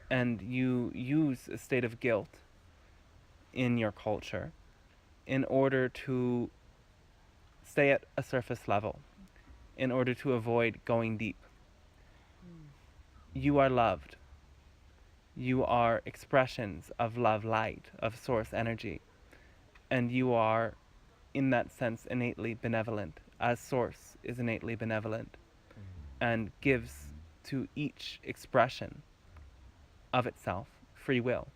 And you use a state of guilt in your culture in order to stay at a surface level, in order to avoid going deep. You are loved. You are expressions of love light, of source energy. And you are, in that sense, innately benevolent, as source is innately benevolent and gives to each expression of itself free will.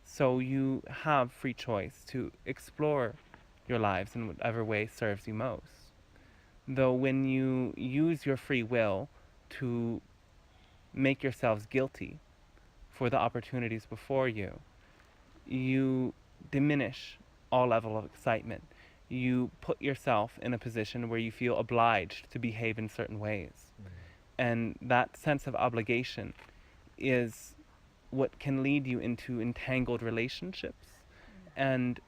So you have free choice to explore your lives in whatever way serves you most. Though when you use your free will to make yourselves guilty for the opportunities before you, you diminish all level of excitement. You put yourself in a position where you feel obliged to behave in certain ways. And that sense of obligation is what can lead you into entangled relationships and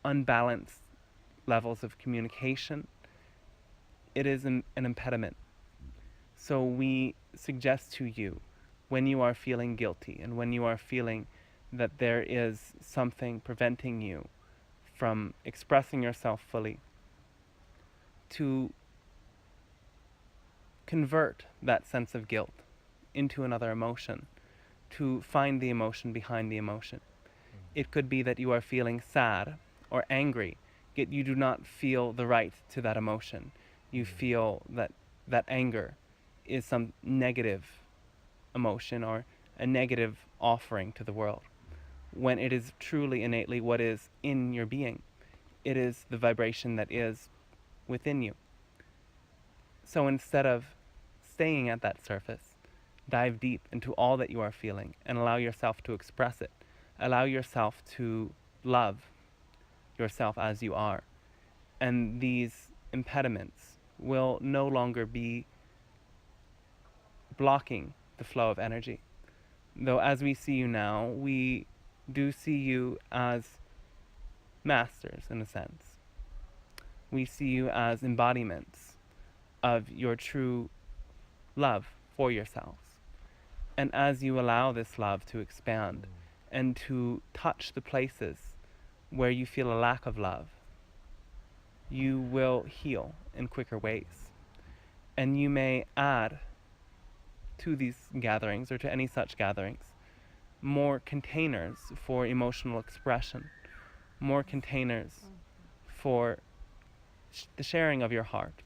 unbalanced levels of communication. It is an impediment. So we suggest to you, when you are feeling guilty and when you are feeling that there is something preventing you from expressing yourself fully, to convert that sense of guilt into another emotion, to find the emotion behind the emotion. It could be that you are feeling sad or angry, yet you do not feel the right to that emotion. You feel that that anger is some negative emotion or a negative offering to the world, when it is truly innately what is in your being. It is the vibration that is within you. So instead of staying at that surface, dive deep into all that you are feeling and allow yourself to express it. Allow yourself to love yourself as you are. And these impediments will no longer be blocking the flow of energy. Though as we see you now, we do see you as masters in a sense. We see you as embodiments of your true love for yourselves. And as you allow this love to expand and to touch the places where you feel a lack of love, you will heal in quicker ways. And you may add to these gatherings or to any such gatherings more containers for emotional expression, more containers for the sharing of your heart,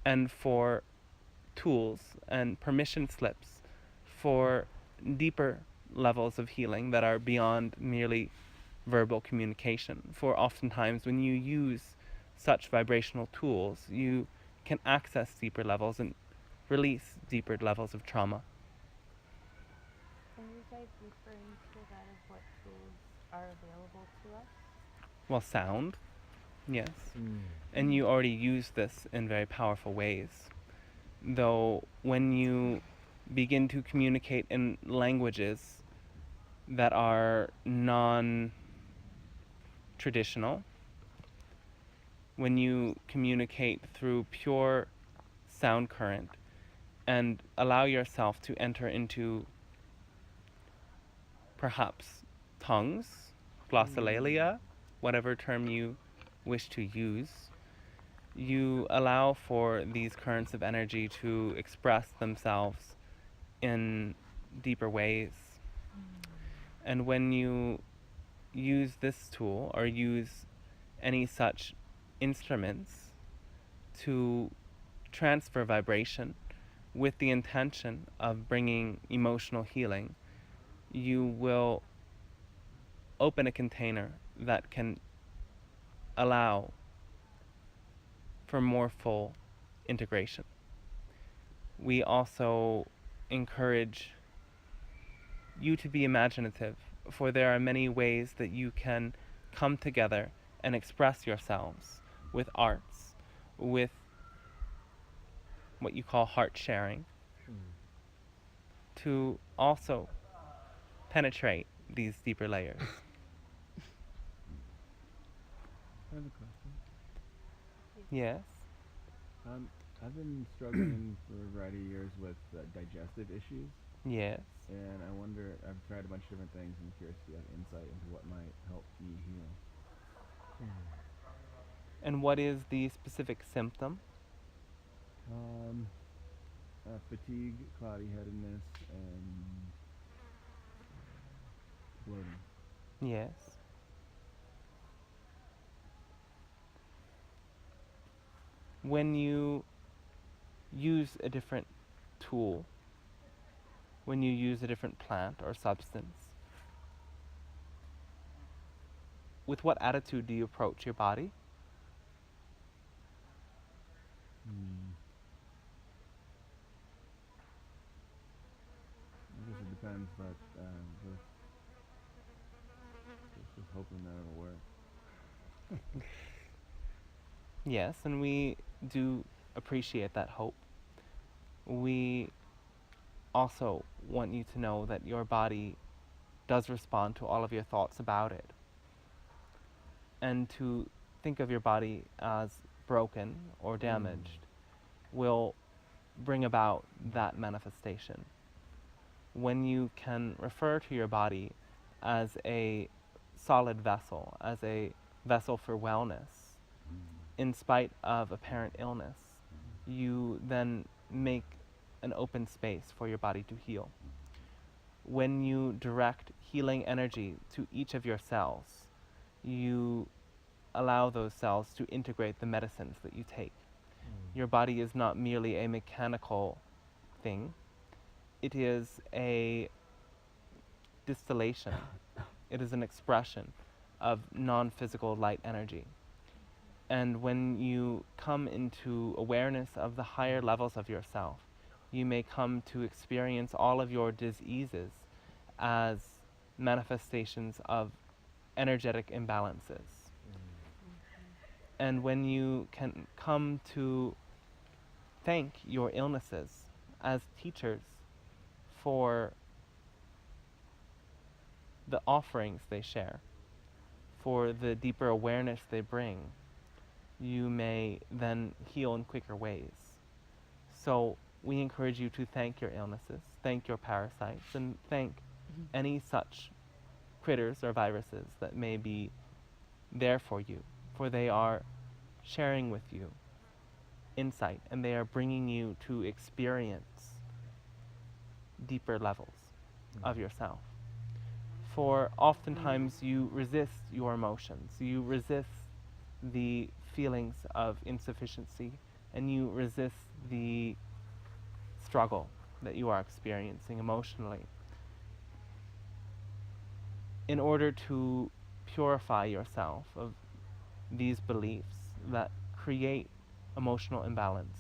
and for tools and permission slips for deeper levels of healing that are beyond merely verbal communication. For oftentimes when you use such vibrational tools, you can access deeper levels and release deeper levels of trauma. Are you guys referring to that as what tools are available to us? Well, sound, yes. And you already use this in very powerful ways. Though when you begin to communicate in languages that are non-traditional, when you communicate through pure sound current and allow yourself to enter into perhaps tongues, glossolalia, whatever term you wish to use, you allow for these currents of energy to express themselves in deeper ways. And when you use this tool or use any such instruments to transfer vibration with the intention of bringing emotional healing, you will open a container that can allow for more full integration. We also encourage you to be imaginative, for there are many ways that you can come together and express yourselves with arts, with what you call heart sharing, to also penetrate these deeper layers. I have a question. Yes? I've been struggling for a variety of years with digestive issues, Yes. and I wonder, I've tried a bunch of different things, and I'm curious if you have insight into what might help me heal. And what is the specific symptom? Fatigue, cloudy headedness, and bloating. Yes. When you use a different tool, when you use a different plant or substance, with what attitude do you approach your body? I guess it depends, but just hoping that it'll work. Yes, and we do appreciate that hope. We also want you to know that your body does respond to all of your thoughts about it. And to think of your body as broken or damaged will bring about that manifestation. When you can refer to your body as a solid vessel, as a vessel for wellness, in spite of apparent illness, you then make an open space for your body to heal. When you direct healing energy to each of your cells, you allow those cells to integrate the medicines that you take. Your body is not merely a mechanical thing. It is a distillation. It is an expression of non-physical light energy. And when you come into awareness of the higher levels of yourself, you may come to experience all of your diseases as manifestations of energetic imbalances. And when you can come to thank your illnesses as teachers for the offerings they share, for the deeper awareness they bring, you may then heal in quicker ways. So we encourage you to thank your illnesses, thank your parasites, and thank any such critters or viruses that may be there for you, for they are sharing with you insight, and they are bringing you to experience deeper levels of yourself. For oftentimes you resist your emotions, you resist the feelings of insufficiency, and you resist the struggle that you are experiencing emotionally. In order to purify yourself of these beliefs that create emotional imbalance,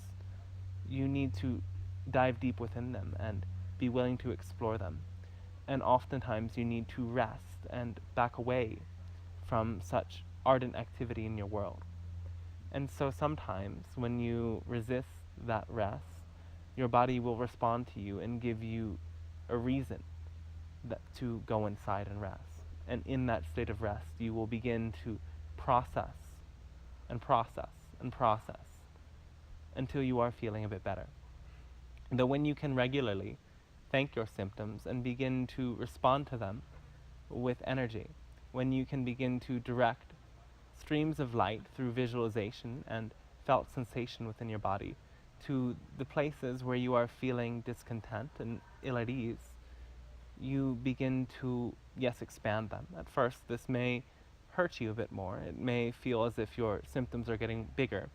you need to dive deep within them and be willing to explore them. And oftentimes you need to rest and back away from such ardent activity in your world. And so sometimes when you resist that rest, your body will respond to you and give you a reason to go inside and rest. And in that state of rest, you will begin to process and process and process until you are feeling a bit better. Though when you can regularly thank your symptoms and begin to respond to them with energy, when you can begin to direct streams of light through visualization and felt sensation within your body to the places where you are feeling discontent and ill at ease, you begin to, yes, expand them. At first, this may hurt you a bit more. It may feel as if your symptoms are getting bigger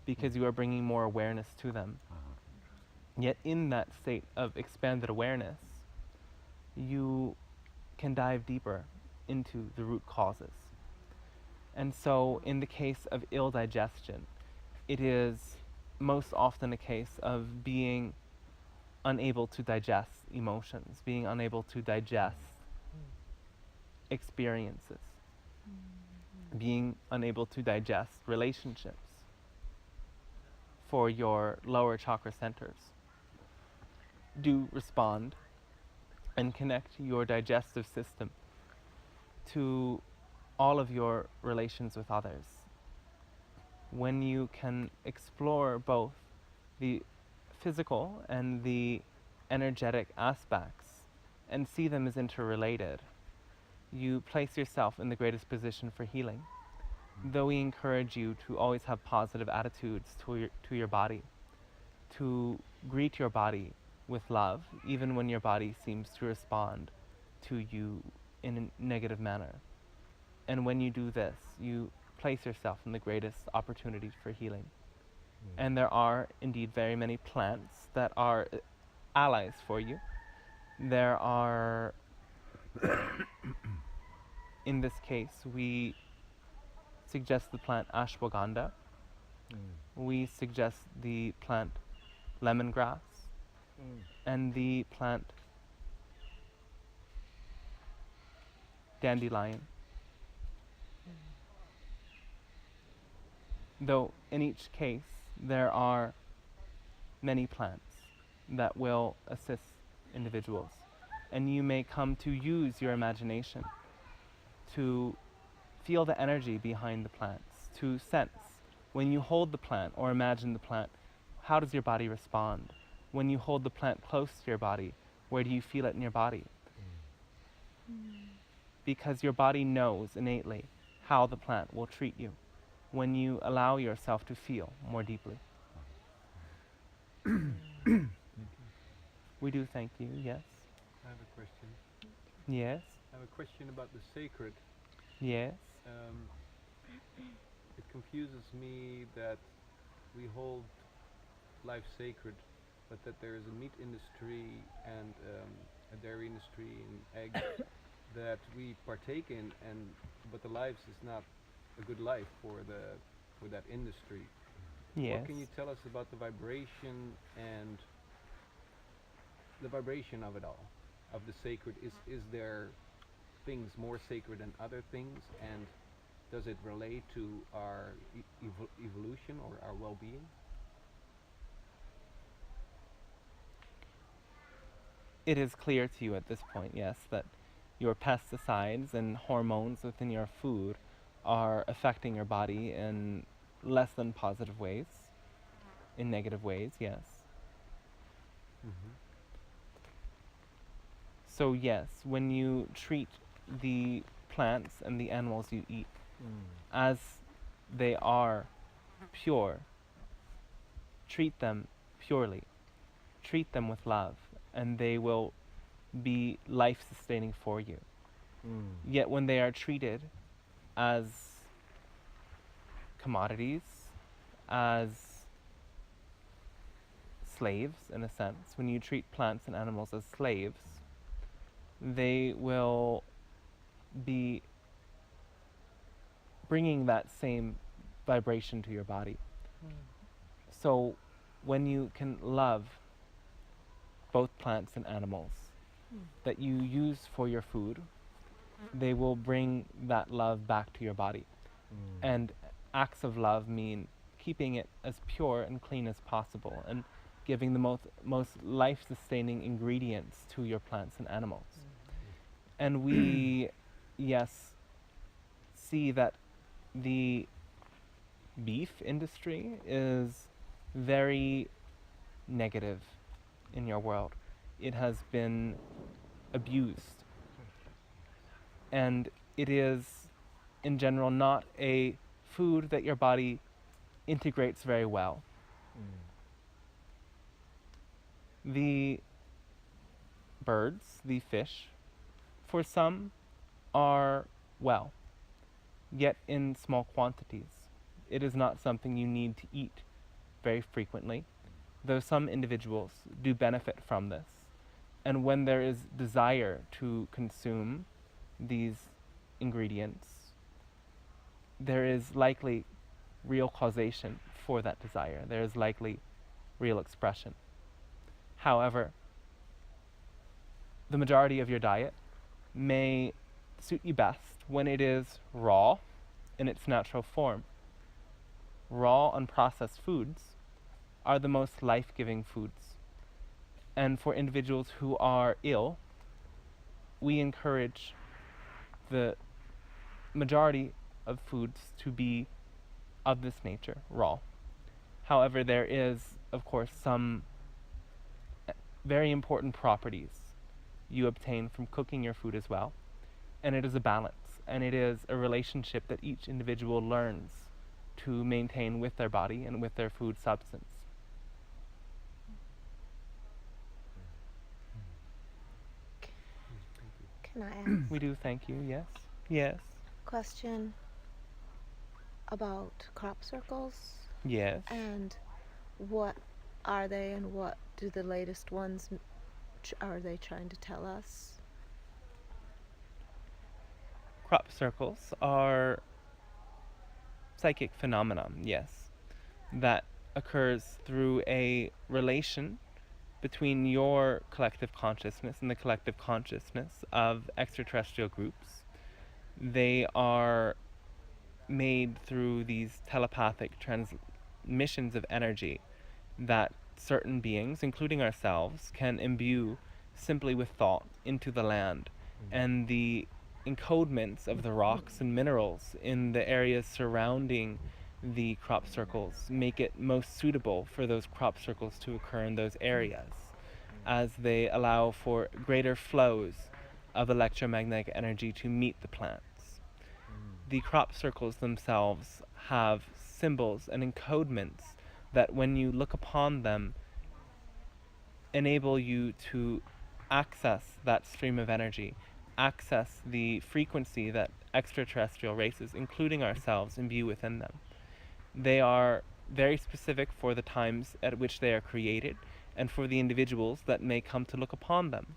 because you are bringing more awareness to them. Yet in that state of expanded awareness, you can dive deeper into the root causes. And so in the case of ill digestion, it is most often a case of being unable to digest emotions, being unable to digest experiences, being unable to digest relationships for your lower chakra centers. Do respond and connect your digestive system to all of your relations with others. When you can explore both the physical and the energetic aspects and see them as interrelated, you place yourself in the greatest position for healing. Though we encourage you to always have positive attitudes to your body, to greet your body with love, even when your body seems to respond to you in a negative manner. And when you do this, you place yourself in the greatest opportunity for healing. And there are indeed very many plants that are allies for you. There are, in this case, we suggest the plant ashwagandha. We suggest the plant lemongrass and the plant dandelion. Though in each case there are many plants that will assist individuals, and you may come to use your imagination to feel the energy behind the plants, to sense when you hold the plant or imagine the plant, how does your body respond? When you hold the plant close to your body, where do you feel it in your body? Because your body knows innately how the plant will treat you when you allow yourself to feel more deeply. We do thank you, yes. I have a question. Yes. I have a question about the sacred. Yes. It confuses me that we hold life sacred, but that there is a meat industry and a dairy industry and eggs that we partake in, but the lives is not a good life for that industry. Yes. What can you tell us about the vibration and the vibration of it all, of the sacred? Is there things more sacred than other things, and does it relate to our evolution or our well-being? It is clear to you at this point, yes, that your pesticides and hormones within your food are affecting your body in less than positive ways, in negative ways, yes. So yes, when you treat the plants and the animals you eat as they are pure, treat them purely, treat them with love, and they will be life-sustaining for you. Yet when they are treated as commodities, as slaves, in a sense, when you treat plants and animals as slaves, they will be bringing that same vibration to your body. So when you can love both plants and animals that you use for your food, they will bring that love back to your body. And acts of love mean keeping it as pure and clean as possible and giving the most life-sustaining ingredients to your plants and animals. And we, yes, see that the beef industry is very negative in your world. It has been abused. And it is, in general, not a food that your body integrates very well. The birds, the fish, for some are well, yet in small quantities. It is not something you need to eat very frequently, though some individuals do benefit from this. And when there is desire to consume these ingredients, there is likely real causation for that desire. There is likely real expression. However, the majority of your diet may suit you best when it is raw in its natural form. Raw, unprocessed foods are the most life-giving foods. And for individuals who are ill, we encourage the majority of foods to be of this nature, raw. However, there is, of course, some very important properties you obtain from cooking your food as well. And it is a balance, and it is a relationship that each individual learns to maintain with their body and with their food substance. Can I ask We do thank you, yes? Yes. a question about crop circles? Yes. And what are they, and what do the latest ones are they trying to tell us? Crop circles are psychic phenomenon, yes, that occurs through a relation between your collective consciousness and the collective consciousness of extraterrestrial groups. They are made through these telepathic transmissions of energy that certain beings, including ourselves, can imbue simply with thought into the land. And the encodements of the rocks and minerals in the areas surrounding the crop circles make it most suitable for those crop circles to occur in those areas, as they allow for greater flows of electromagnetic energy to meet the plants. The crop circles themselves have symbols and encodements that, when you look upon them, enable you to access that stream of energy, access the frequency that extraterrestrial races, including ourselves, imbue within them. They are very specific for the times at which they are created and for the individuals that may come to look upon them.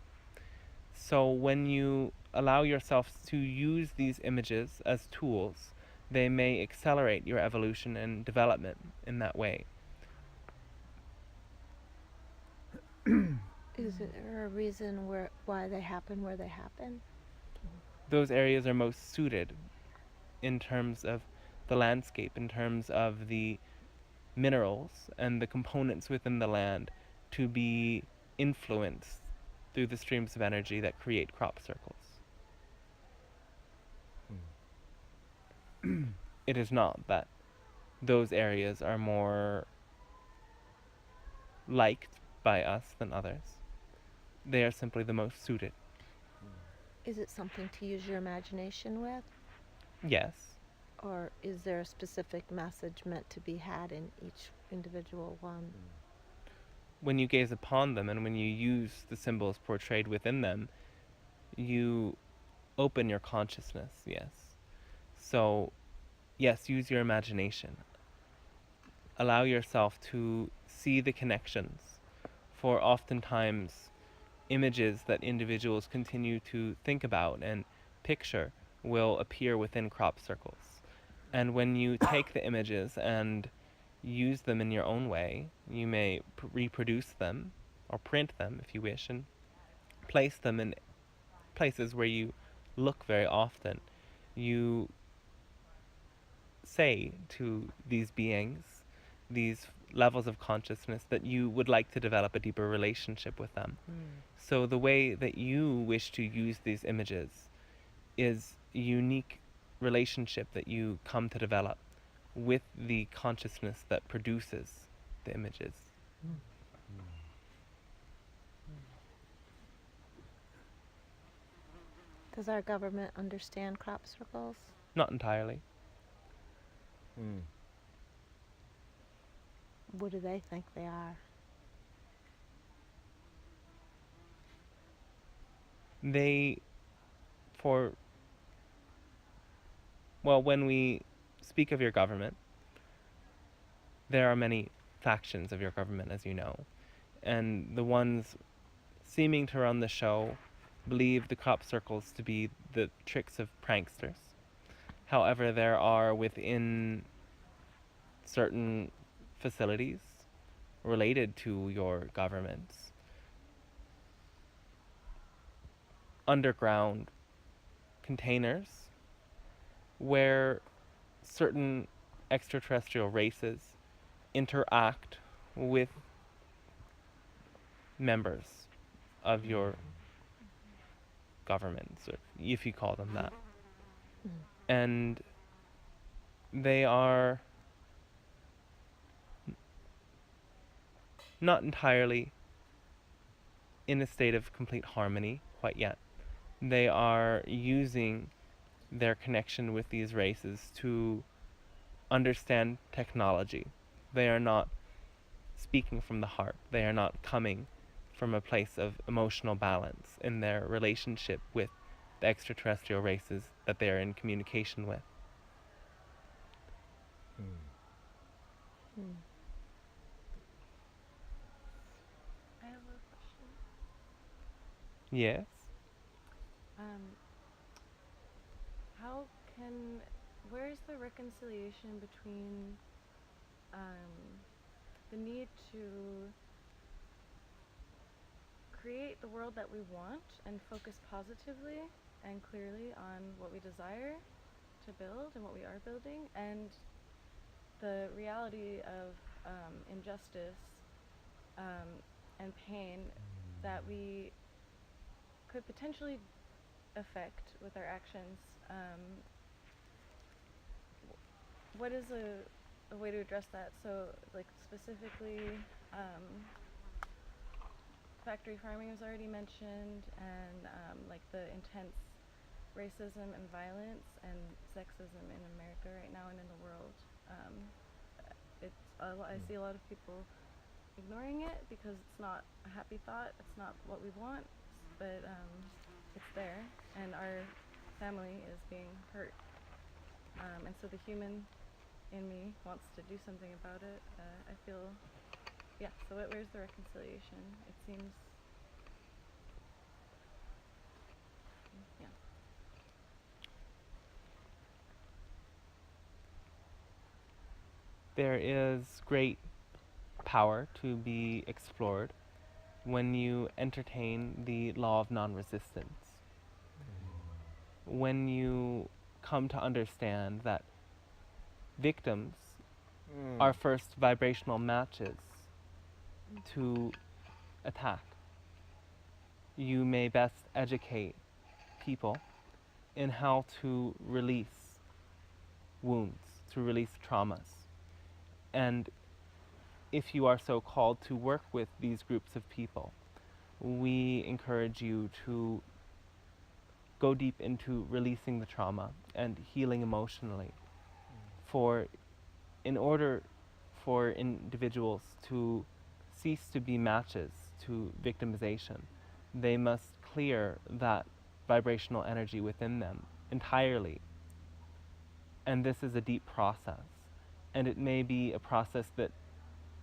So when you allow yourself to use these images as tools, they may accelerate your evolution and development in that way. Is there a reason why they happen where they happen? Those areas are most suited in terms of the landscape, in terms of the minerals and the components within the land, to be influenced through the streams of energy that create crop circles. It is not that those areas are more liked by us than others. They are simply the most suited. Is it something to use your imagination with? Yes. Or is there a specific message meant to be had in each individual one? When you gaze upon them and when you use the symbols portrayed within them, you open your consciousness, yes. So, yes, use your imagination. Allow yourself to see the connections, for oftentimes images that individuals continue to think about and picture will appear within crop circles. And when you take the images and use them in your own way, you may reproduce them or print them if you wish, and place them in places where you look very often. You say to these beings, these levels of consciousness, that you would like to develop a deeper relationship with them. So the way that you wish to use these images is a unique relationship that you come to develop with the consciousness that produces the images. Does our government understand crop circles? Not entirely. What do they think they are? When we speak of your government, there are many factions of your government, as you know, and the ones seeming to run the show believe the crop circles to be the tricks of pranksters. However, there are within certain facilities related to your governments underground containers where certain extraterrestrial races interact with members of your governments, or if you call them that. And they are not entirely in a state of complete harmony quite yet. They are using their connection with these races to understand technology. They are not speaking from the heart. They are not coming from a place of emotional balance in their relationship with the extraterrestrial races that they are in communication with. I have a question. Yes? Where's the reconciliation between the need to create the world that we want and focus positively and clearly on what we desire to build and what we are building, and the reality of injustice and pain that we could potentially affect with our actions? What is a way to address that? So, like, specifically, factory farming was already mentioned, and like the intense racism and violence and sexism in America right now and in the world. I see a lot of people ignoring it because it's not a happy thought, it's not what we want, but it's there, and our family is being hurt. And so the human in me wants to do something about it. I feel, so where's the reconciliation? It seems, There is great power to be explored when you entertain the law of non-resistance. When you come to understand that victims are first vibrational matches to attack. You may best educate people in how to release wounds, to release traumas. And if you are so called to work with these groups of people, we encourage you to go deep into releasing the trauma and healing emotionally. For in order for individuals to cease to be matches to victimization, they must clear that vibrational energy within them entirely. And this is a deep process. And it may be a process that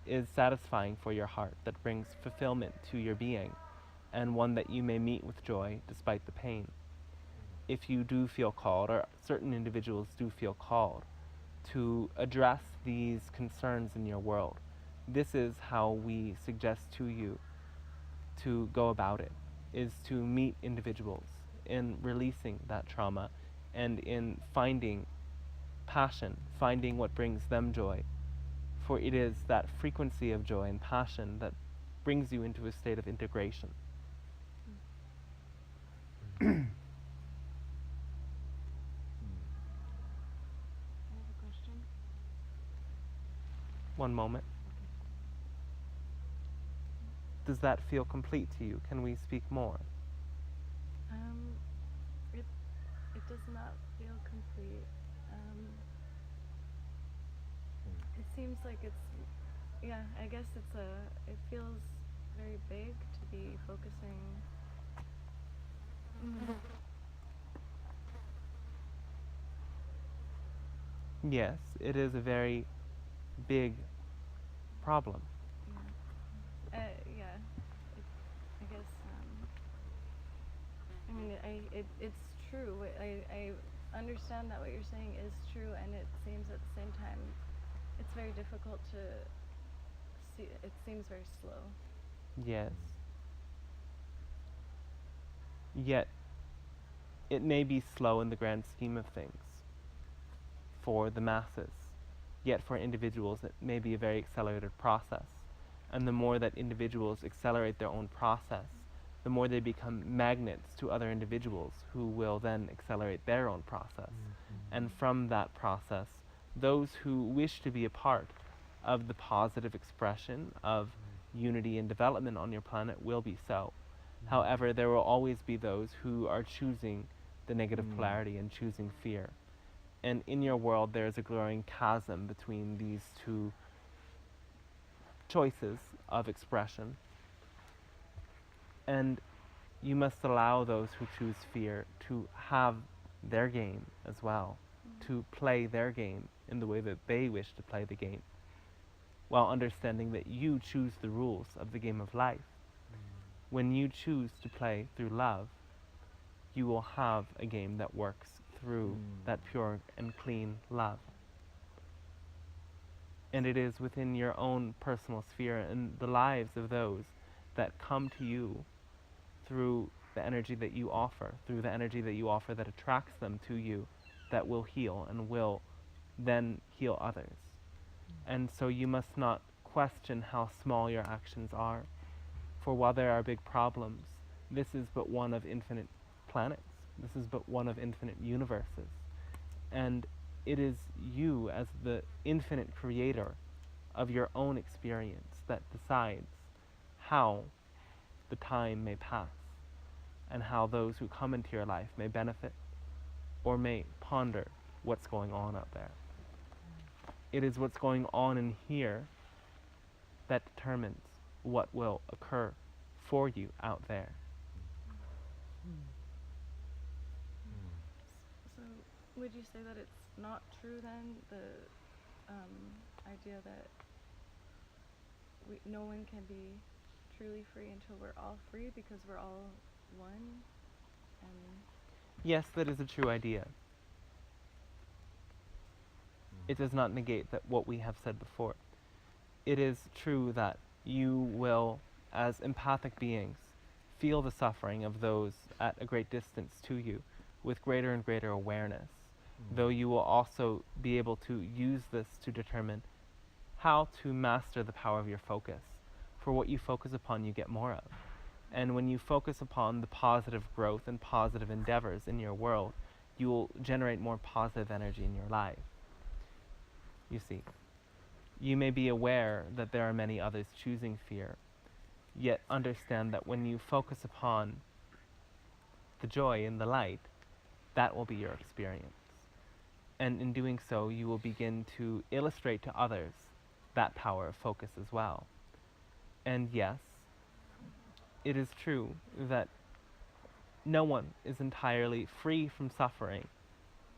is satisfying for your heart, that brings fulfillment to your being, and one that you may meet with joy despite the pain. If you do feel called, or certain individuals do feel called, to address these concerns in your world, this is how we suggest to you to go about it, is to meet individuals in releasing that trauma and in finding passion, finding what brings them joy. For it is that frequency of joy and passion that brings you into a state of integration. I have a question. One moment. Does that feel complete to you? Can we speak more? It does not feel complete. It seems like it's, I guess it feels very big to be focusing. Yes, it is a very big problem. I guess mean, it's true. I understand that what you're saying is true, and it seems at the same time it's very difficult to see. It seems very slow. Yes. Yet, it may be slow in the grand scheme of things for the masses. Yet, for individuals, it may be a very accelerated process. And the more that individuals accelerate their own process, the more they become magnets to other individuals who will then accelerate their own process. And from that process, those who wish to be a part of the positive expression of unity and development on your planet will be so. However, there will always be those who are choosing the negative polarity and choosing fear. And in your world, there is a growing chasm between these two choices of expression. And you must allow those who choose fear to have their game as well, to play their game in the way that they wish to play the game, while understanding that you choose the rules of the game of life. When you choose to play through love, you will have a game that works through that pure and clean love. And it is within your own personal sphere and the lives of those that come to you through the energy that you offer, that attracts them to you, that will heal and will then heal others. And so you must not question how small your actions are. For while there are big problems, this is but one of infinite planets. This is but one of infinite universes. And it is you as the infinite creator of your own experience that decides how the time may pass and how those who come into your life may benefit or may ponder what's going on out there. It is what's going on in here that determines what will occur for you out there. So, would you say that it's not true then, the idea that no one can be truly free until we're all free because we're all one? And Yes, that is a true idea. It does not negate that what we have said before. It is true that you will, as empathic beings, feel the suffering of those at a great distance to you with greater and greater awareness, though you will also be able to use this to determine how to master the power of your focus. For what you focus upon, you get more of. And when you focus upon the positive growth and positive endeavors in your world, you will generate more positive energy in your life. You see, you may be aware that there are many others choosing fear, yet understand that when you focus upon the joy and the light, that will be your experience. And in doing so, you will begin to illustrate to others that power of focus as well. And yes, it is true that no one is entirely free from suffering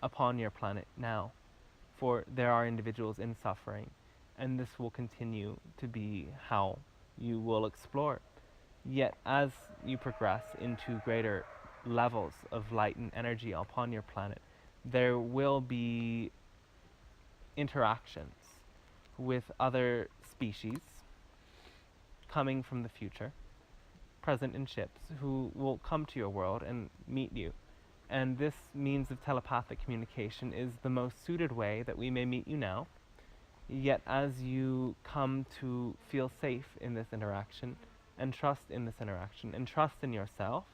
upon your planet now, for there are individuals in suffering, and this will continue to be how you will explore. Yet as you progress into greater levels of light and energy upon your planet, there will be interactions with other species coming from the future, present in ships, who will come to your world and meet you. And this means of telepathic communication is the most suited way that we may meet you now. Yet as you come to feel safe in this interaction, and trust in this interaction, and trust in yourself,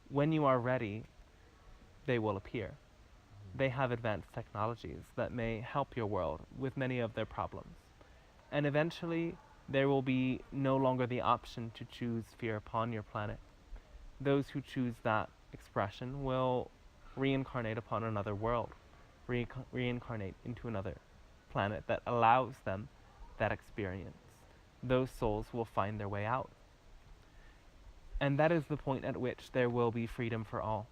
when you are ready, they will appear. They have advanced technologies that may help your world with many of their problems. And eventually, there will be no longer the option to choose fear upon your planet. Those who choose that expression will reincarnate upon another world, reincarnate into another planet that allows them that experience. Those souls will find their way out. And that is the point at which there will be freedom for all,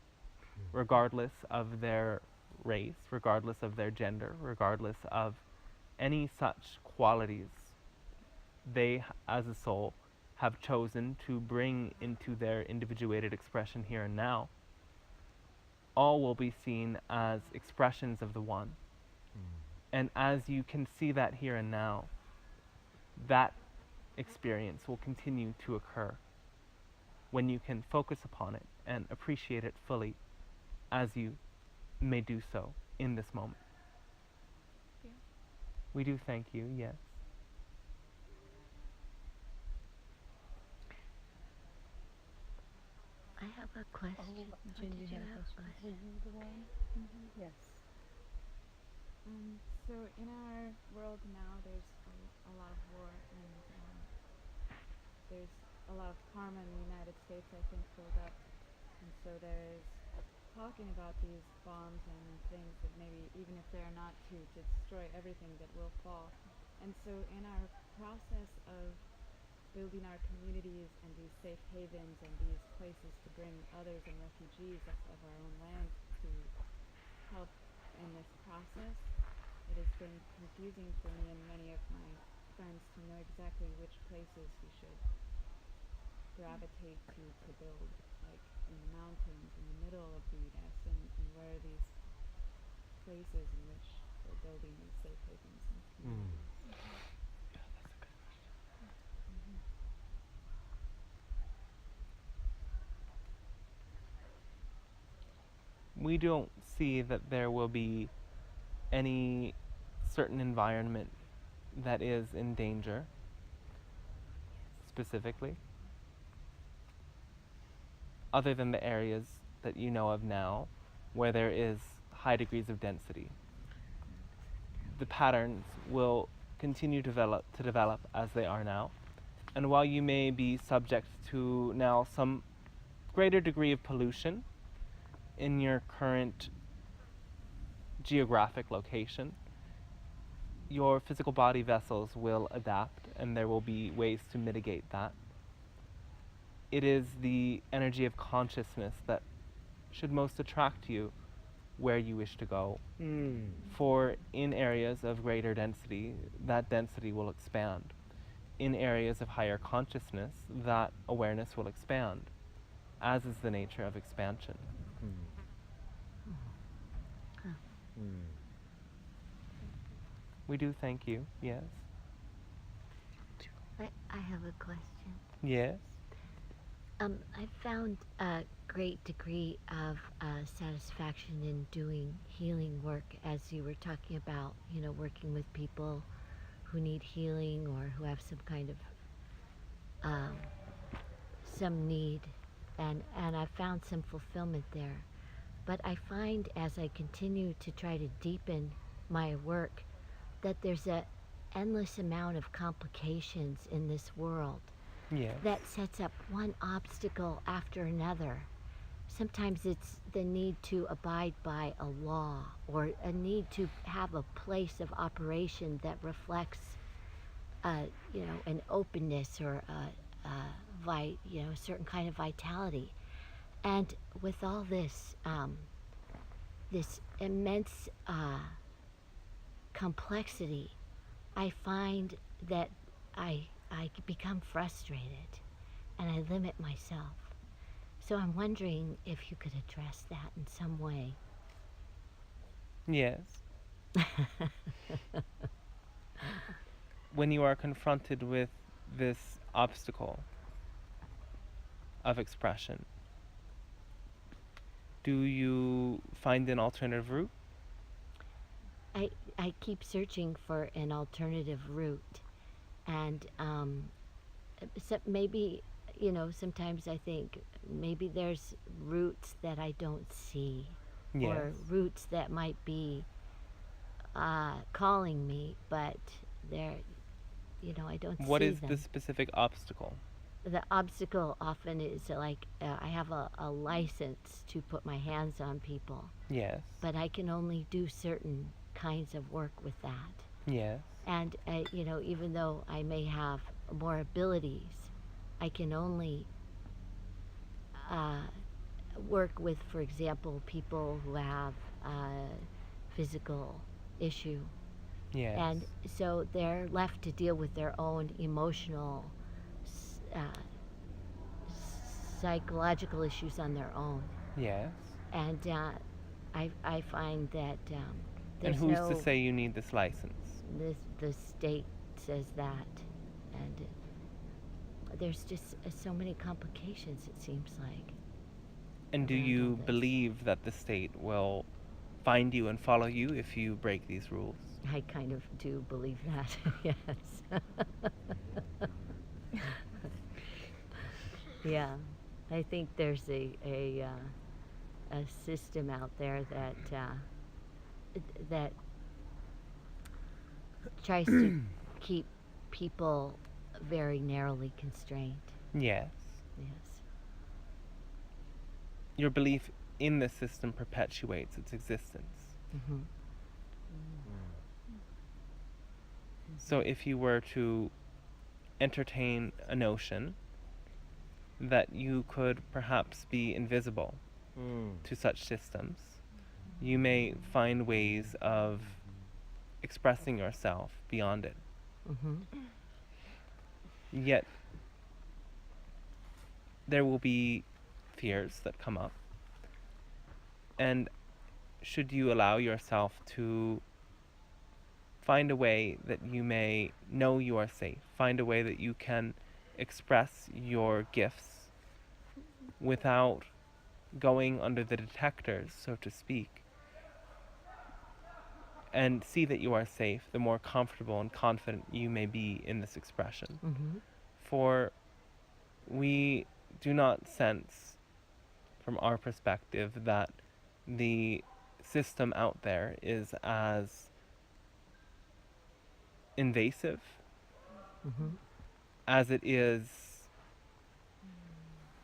regardless of their race, regardless of their gender, regardless of any such qualities they as a soul have chosen to bring into their individuated expression here and now, all will be seen as expressions of the one. And as you can see that here and now, that experience will continue to occur when you can focus upon it and appreciate it fully as you may do so in this moment. Yeah. We do thank you, yes. I have a question. Jen, Did you you had a have question. a Were you the one? Yes. So in our world now, there's a lot of war, and there's a lot of karma in the United States, I think, filled up. And so there's talking about these bombs and things that maybe, even if they're not to destroy everything, that will fall. And so in our process of building our communities and these safe havens and these places to bring others and refugees of our own land to help in this process, it has been confusing for me and many of my friends to know exactly which places we should gravitate to build, like in the mountains, in the middle of the U.S., and where are these places in which we're building these safe havens and communities. We don't see that there will be any certain environment that is in danger, specifically, other than the areas that you know of now, where there is high degrees of density. The patterns will continue to develop as they are now, and while you may be subject to now some greater degree of pollution in your current geographic location, your physical body vessels will adapt, and there will be ways to mitigate that. It is the energy of consciousness that should most attract you where you wish to go. For in areas of greater density, that density will expand. In areas of higher consciousness, that awareness will expand, as is the nature of expansion. We do thank you, yes. I have a question. Yes. I found a great degree of satisfaction in doing healing work, as you were talking about, working with people who need healing or who have some kind of some need, and I found some fulfillment there. But I find as I continue to try to deepen my work that there's a endless amount of complications in this world. Yes. That sets up one obstacle after another. Sometimes it's the need to abide by a law, or a need to have a place of operation that reflects, an openness or a certain kind of vitality. And with all this, this immense complexity, I find that I become frustrated and I limit myself. So I'm wondering if you could address that in some way. Yes. When you are confronted with this obstacle of expression, do you find an alternative route? I keep searching for an alternative route, and so maybe, sometimes I think maybe there's routes that I don't see, Yes. or routes that might be calling me, but they're, I don't see them. What is the specific obstacle? The obstacle often is like I have a license to put my hands on people, Yes. but I can only do certain kinds of work with that. Yes. And, even though I may have more abilities, I can only work with, for example, people who have a physical issue. Yes. And so they're left to deal with their own emotional uh, psychological issues on their own. Yes. And I find that And there's who's no to say you need this license? the state says that, and there's just so many complications. It seems like. And do around all you this. believe that the state will find you and follow you if you break these rules? I kind of do believe that. Yes. Yeah, I think there's a system out there that tries to keep people very narrowly constrained. Yes. Yes. Your belief in the system perpetuates its existence. Mm-hmm. So if you were to entertain a notion that you could perhaps be invisible to such systems, you may find ways of expressing yourself beyond it. Mm-hmm. Yet there will be fears that come up. And should you allow yourself to find a way that you may know you are safe, find a way that you can express your gifts without going under the detectors, so to speak, and see that you are safe, the more comfortable and confident you may be in this expression. Mm-hmm. For we do not sense, from our perspective, that the system out there is as invasive Mm-hmm. as it is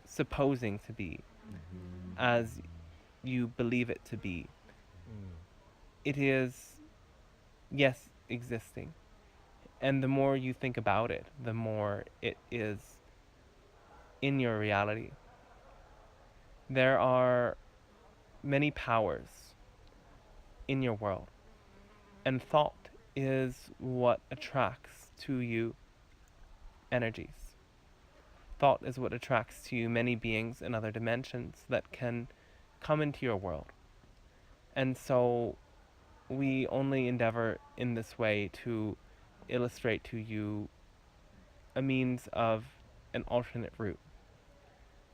supposing to be, as you believe it to be. It is, yes, existing. And the more you think about it, the more it is in your reality. There are many powers in your world, and thought is what attracts to you energies. Thought is what attracts to you many beings in other dimensions that can come into your world. And so we only endeavor in this way to illustrate to you a means of an alternate route.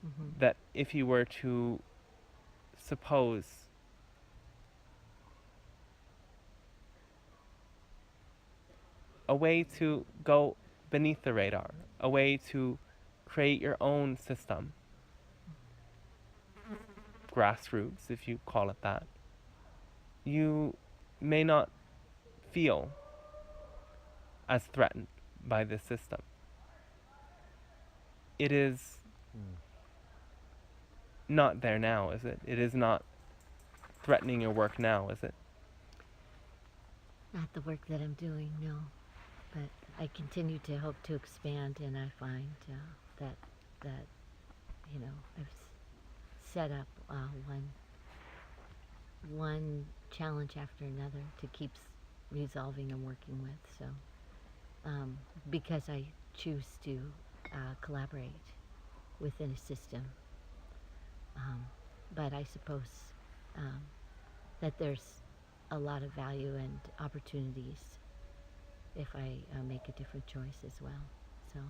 Mm-hmm. That if you were to suppose a way to go beneath the radar, a way to create your own system, grassroots, if you call it that, you may not feel as threatened by this system. It is not there now, is it? It is not threatening your work now, is it? Not the work that I'm doing, no. But I continue to hope to expand, and I find that I've set up one challenge after another to keep resolving and working with. So because I choose to collaborate within a system, but I suppose that there's a lot of value and opportunities if I make a different choice as well. So,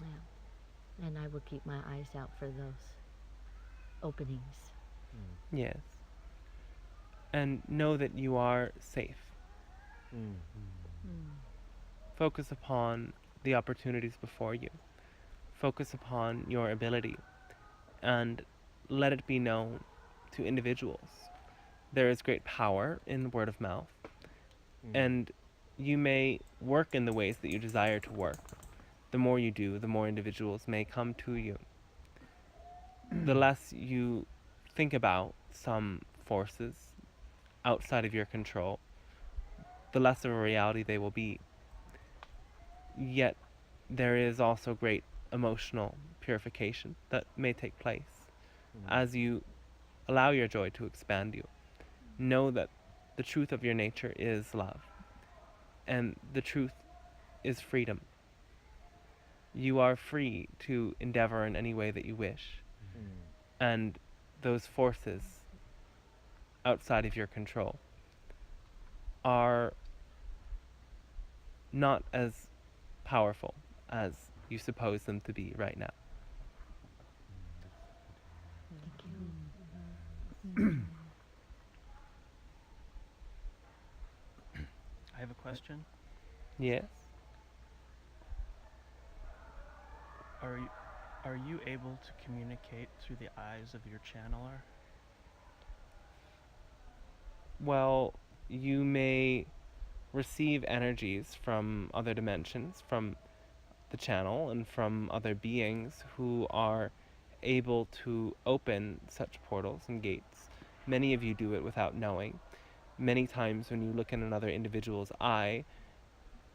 yeah. And I will keep my eyes out for those openings. Yes. And know that you are safe. Focus upon the opportunities before you. Focus upon your ability. And let it be known to individuals. There is great power in word of mouth. And you may work in the ways that you desire to work. The more you do, the more individuals may come to you. The less you think about some forces outside of your control, the less of a reality they will be. Yet there is also great emotional purification that may take place as you allow your joy to expand you. Know that the truth of your nature is love, and the truth is freedom. you are free to endeavor in any way that you wish. And those forces outside of your control are not as powerful as you suppose them to be right now. I have a question. Yes? Are you able to communicate through the eyes of your channeler? Well, you may receive energies from other dimensions, from the channel, and from other beings who are able to open such portals and gates. Many of you do it without knowing. Many times when you look in another individual's eye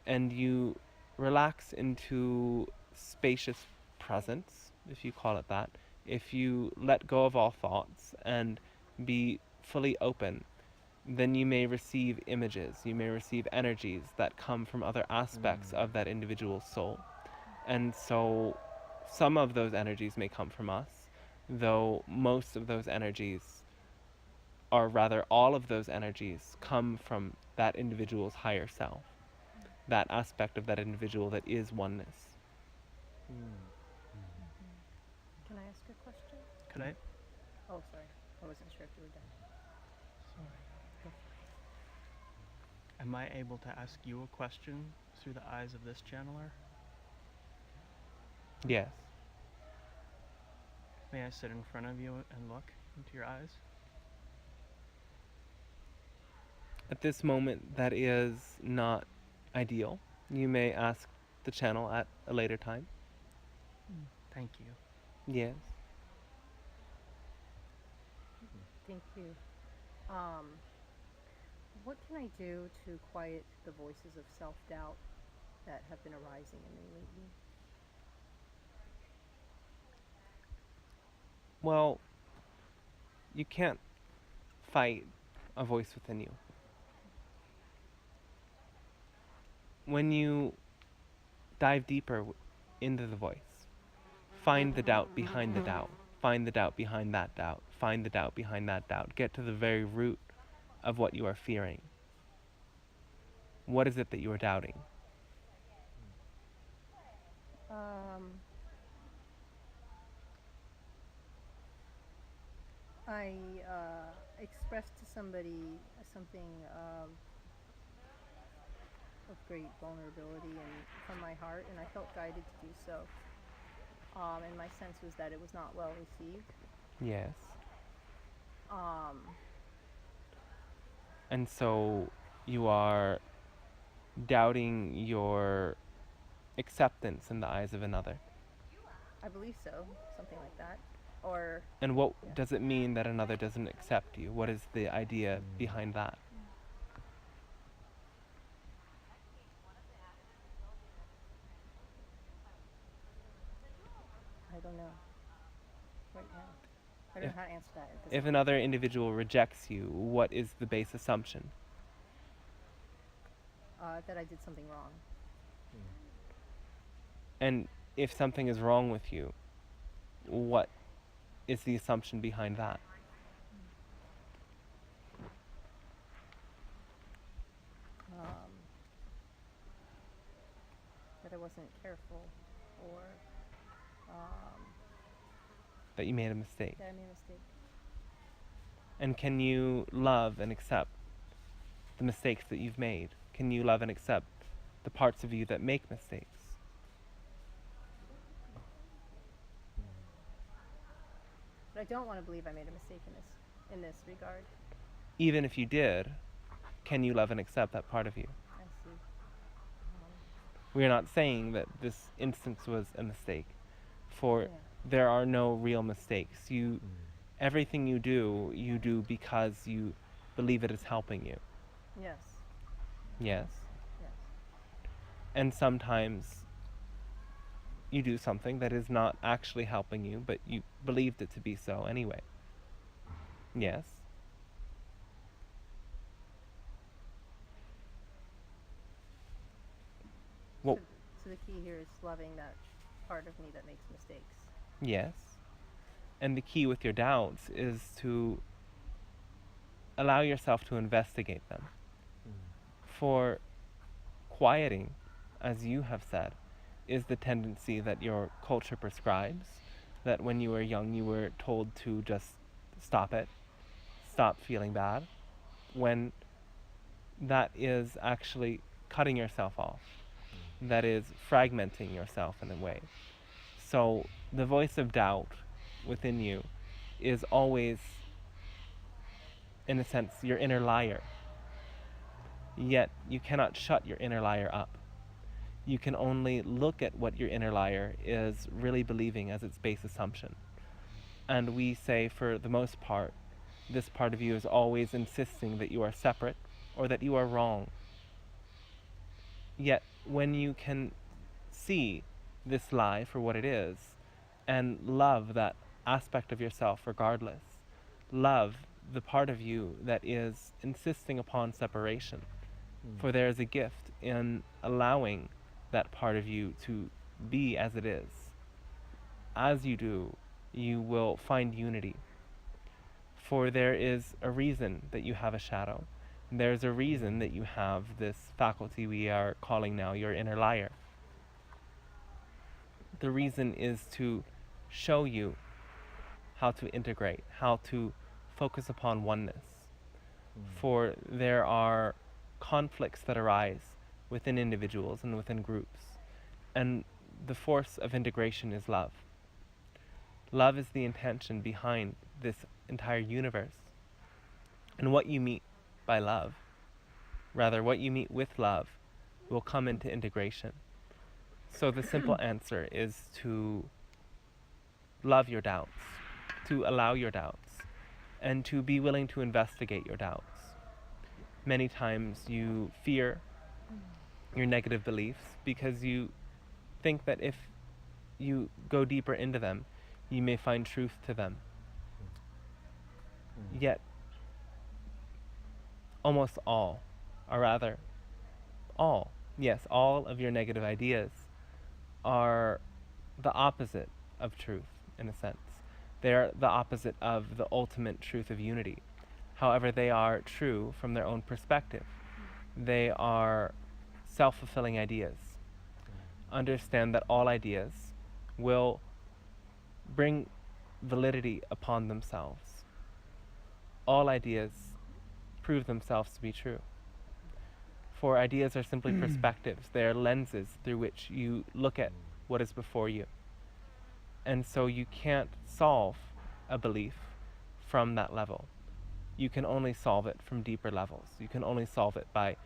and you relax into spacious presence, if you call it that, if you let go of all thoughts and be fully open, then you may receive images, you may receive energies that come from other aspects of that individual's soul. And so some of those energies may come from us, though most of those energies, or rather all of those energies, come from that individual's higher self, that aspect of that individual that is oneness. Can I ask a question? Could I? Oh, sorry. I wasn't sure if you were done. Sorry. Go Am I able to ask you a question through the eyes of this channeler? Yes. May I sit in front of you and look into your eyes? At this moment, that is not ideal. You may ask the channel at a later time. Thank you. Yes. Thank you. What can I do to quiet the voices of self-doubt that have been arising in me lately? Well, you can't fight a voice within you. When you dive deeper into the voice, find the doubt behind the doubt, find the doubt behind that doubt, find the doubt behind that doubt, get to the very root of what you are fearing. What is it that you are doubting? I expressed to somebody something of great vulnerability and from my heart, and I felt guided to do so. And my sense was that it was not well received. Yes. And so you are doubting your acceptance in the eyes of another. I believe so, something like that. Or and what does it mean that another doesn't accept you? What is the idea behind that? I don't know right now. I don't know how to answer that. If another individual rejects you, what is the base assumption? That I did something wrong. And if something is wrong with you, what is the assumption behind that? That I wasn't careful, or that you made a mistake. That I made a mistake. And can you love and accept the mistakes that you've made? Can you love and accept the parts of you that make mistakes? But I don't want to believe I made a mistake in this regard. Even if you did, can you love and accept that part of you? I see. We are not saying that this instance was a mistake, for there are no real mistakes. Everything you do because you believe it is helping you. Yes. Yes. Yes. And sometimes you do something that is not actually helping you, but you believed it to be so anyway. Yes. Well, so the key here is loving that part of me that makes mistakes. Yes. And the key with your doubts is to allow yourself to investigate them. For quieting, as you have said, is the tendency that your culture prescribes, that when you were young you were told to just stop it, stop feeling bad, when that is actually cutting yourself off, that is fragmenting yourself in a way. So the voice of doubt within you is always, in a sense, your inner liar. Yet you cannot shut your inner liar up. You can only look at what your inner liar is really believing as its base assumption. And we say, for the most part, this part of you is always insisting that you are separate or that you are wrong. Yet when you can see this lie for what it is and love that aspect of yourself regardless, love the part of you that is insisting upon separation, for there is a gift in allowing that part of you to be as it is. As you do, you will find unity. For there is a reason that you have a shadow. There's a reason that you have this faculty we are calling now your inner liar. The reason is to show you how to integrate, how to focus upon oneness. For there are conflicts that arise within individuals and within groups. And the force of integration is love. Love is the intention behind this entire universe. And what you meet by love, rather what you meet with love, will come into integration. So the simple answer is to love your doubts, to allow your doubts, and to be willing to investigate your doubts. Many times you fear your negative beliefs because you think that if you go deeper into them, you may find truth to them. Yet, almost all, or rather, all of your negative ideas are the opposite of truth, in a sense. They are the opposite of the ultimate truth of unity. However, they are true from their own perspective. They are self-fulfilling ideas. Understand that all ideas will bring validity upon themselves. All ideas prove themselves to be true. For ideas are simply perspectives. They are lenses through which you look at what is before you. And so you can't solve a belief from that level. You can only solve it from deeper levels. You can only solve it by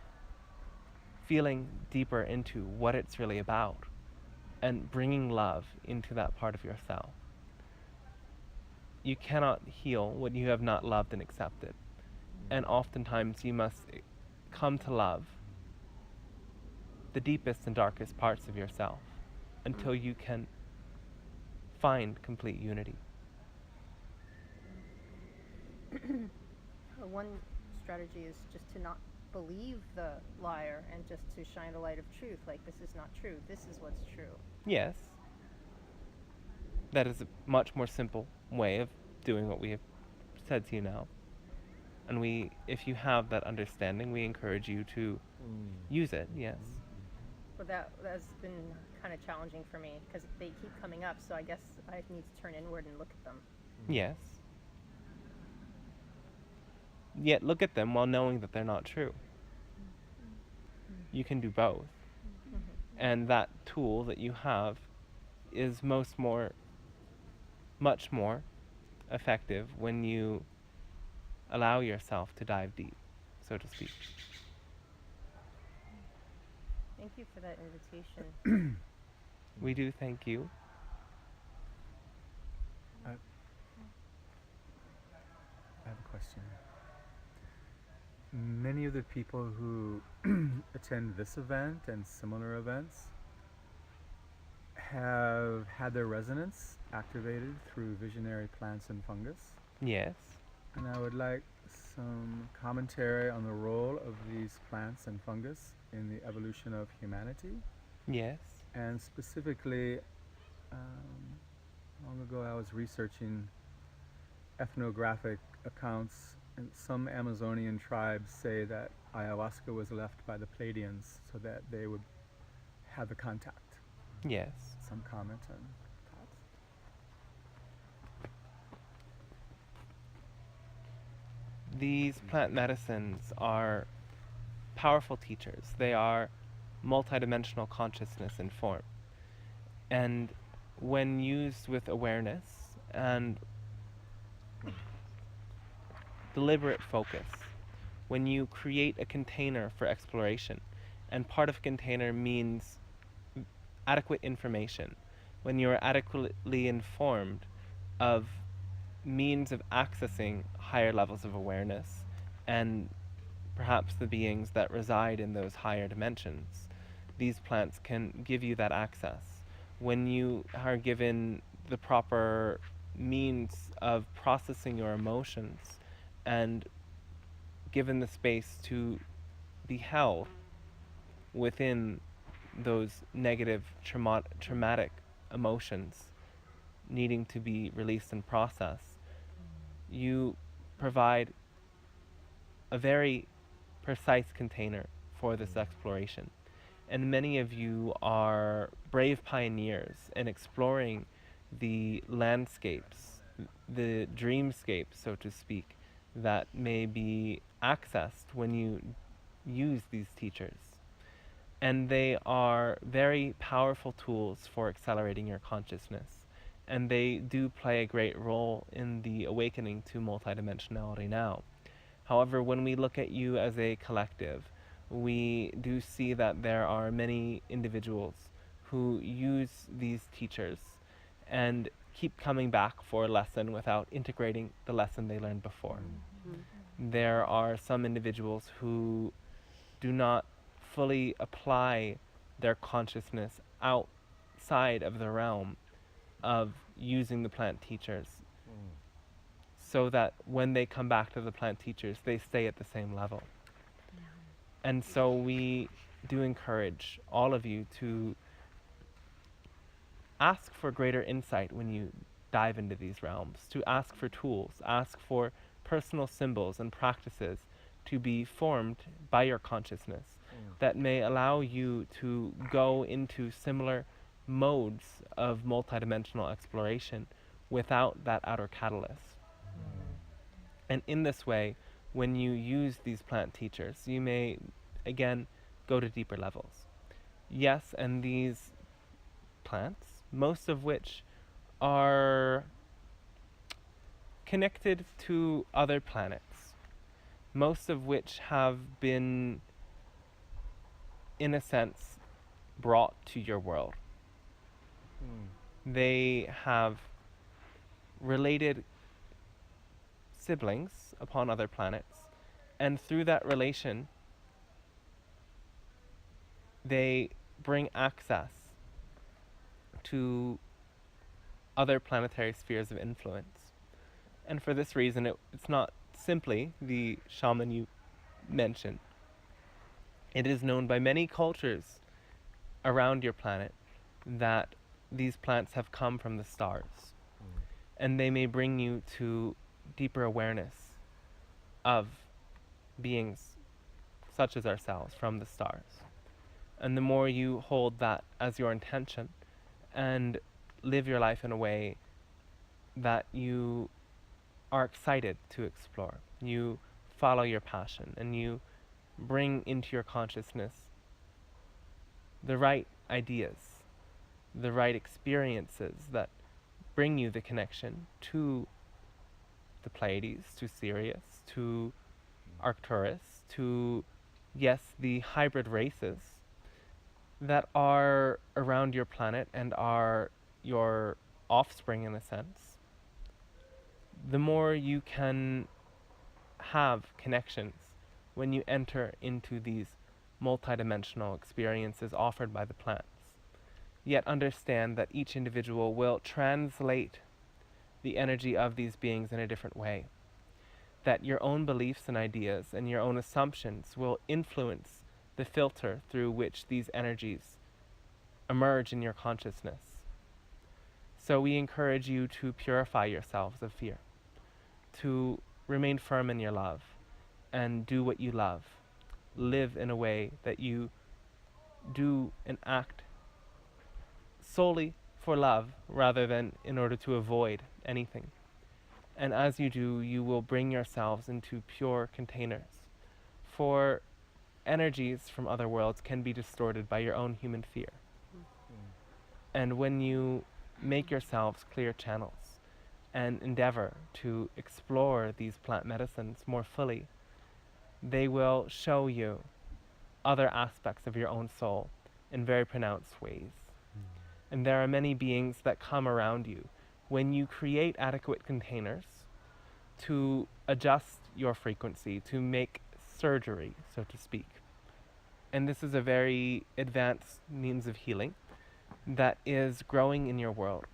feeling deeper into what it's really about and bringing love into that part of yourself. You cannot heal what you have not loved and accepted. And oftentimes you must come to love the deepest and darkest parts of yourself until you can find complete unity. One strategy is just to not believe the liar and just to shine a light of truth, like this is not true, this is what's true. Yes. That is a much more simple way of doing what we have said to you now. And if you have that understanding, we encourage you to use it, yes. But that's been kind of challenging for me because they keep coming up, so I guess I need to turn inward and look at them. Yes. Yet look at them while knowing that they're not true. You can do both. And that tool that you have is much more effective when you allow yourself to dive deep, so to speak. Thank you for that invitation. We do thank you. I have a question. Many of the people who attend this event and similar events have had their resonance activated through visionary plants and fungus. Yes. And I would like some commentary on the role of these plants and fungus in the evolution of humanity. Yes. And specifically, Long ago, I was researching ethnographic accounts, and some Amazonian tribes say that ayahuasca was left by the Pleiadians so that they would have the contact. Yes. Some comment on thoughts? These plant medicines are powerful teachers. They are multidimensional consciousness in form. And when used with awareness and deliberate focus, when you create a container for exploration, and part of container means adequate information, when you are adequately informed of means of accessing higher levels of awareness and perhaps the beings that reside in those higher dimensions, these plants can give you that access. When you are given the proper means of processing your emotions and given the space to be held within those negative traumatic emotions needing to be released and processed, you provide a very precise container for this exploration. And many of you are brave pioneers in exploring the landscapes, the dreamscapes, so to speak, that may be accessed when you use these teachers. And they are very powerful tools for accelerating your consciousness. And they do play a great role in the awakening to multidimensionality now. However, when we look at you as a collective, we do see that there are many individuals who use these teachers and keep coming back for a lesson without integrating the lesson they learned before. There are some individuals who do not fully apply their consciousness outside of the realm of using the plant teachers, so that when they come back to the plant teachers, they stay at the same level. And so we do encourage all of you to ask for greater insight when you dive into these realms, to ask for tools, ask for personal symbols and practices to be formed by your consciousness that may allow you to go into similar modes of multidimensional exploration without that outer catalyst. And in this way, when you use these plant teachers, you may, again, go to deeper levels. Yes, and these plants, most of which are connected to other planets, most of which have been, in a sense, brought to your world. They have related siblings upon other planets, and through that relation, they bring access to other planetary spheres of influence. And for this reason, it's not simply the shaman you mentioned. It is known by many cultures around your planet that these plants have come from the stars. And they may bring you to deeper awareness of beings such as ourselves from the stars. And the more you hold that as your intention and live your life in a way that you are excited to explore, you follow your passion and you bring into your consciousness the right ideas, the right experiences that bring you the connection to the Pleiades, to Sirius, to Arcturus, to, yes, the hybrid races that are around your planet and are your offspring in a sense, the more you can have connections when you enter into these multidimensional experiences offered by the plants. Yet understand that each individual will translate the energy of these beings in a different way. That your own beliefs and ideas and your own assumptions will influence the filter through which these energies emerge in your consciousness. So we encourage you to purify yourselves of fear, to remain firm in your love, and do what you love. Live in a way that you do and act solely for love rather than in order to avoid anything. And as you do, you will bring yourselves into pure containers. For energies from other worlds can be distorted by your own human fear. And when you make yourselves clear channels and endeavor to explore these plant medicines more fully, they will show you other aspects of your own soul in very pronounced ways. And there are many beings that come around you when you create adequate containers to adjust your frequency, to make surgery, so to speak. And this is a very advanced means of healing that is growing in your world.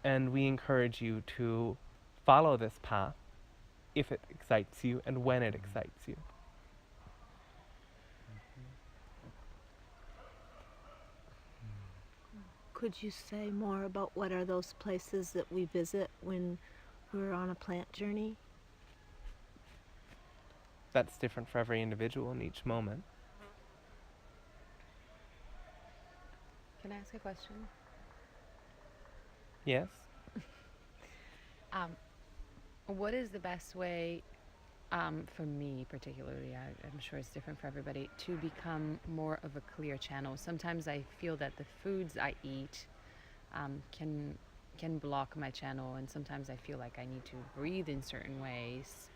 And we encourage you to follow this path if it excites you and when it excites you. Could you say more about what are those places that we visit when we're on a plant journey? That's different for every individual in each moment. Can I ask a question? Yes? What is the best way, for me particularly, I'm sure it's different for everybody, to become more of a clear channel? Sometimes I feel that the foods I eat can block my channel, and sometimes I feel like I need to breathe in certain ways.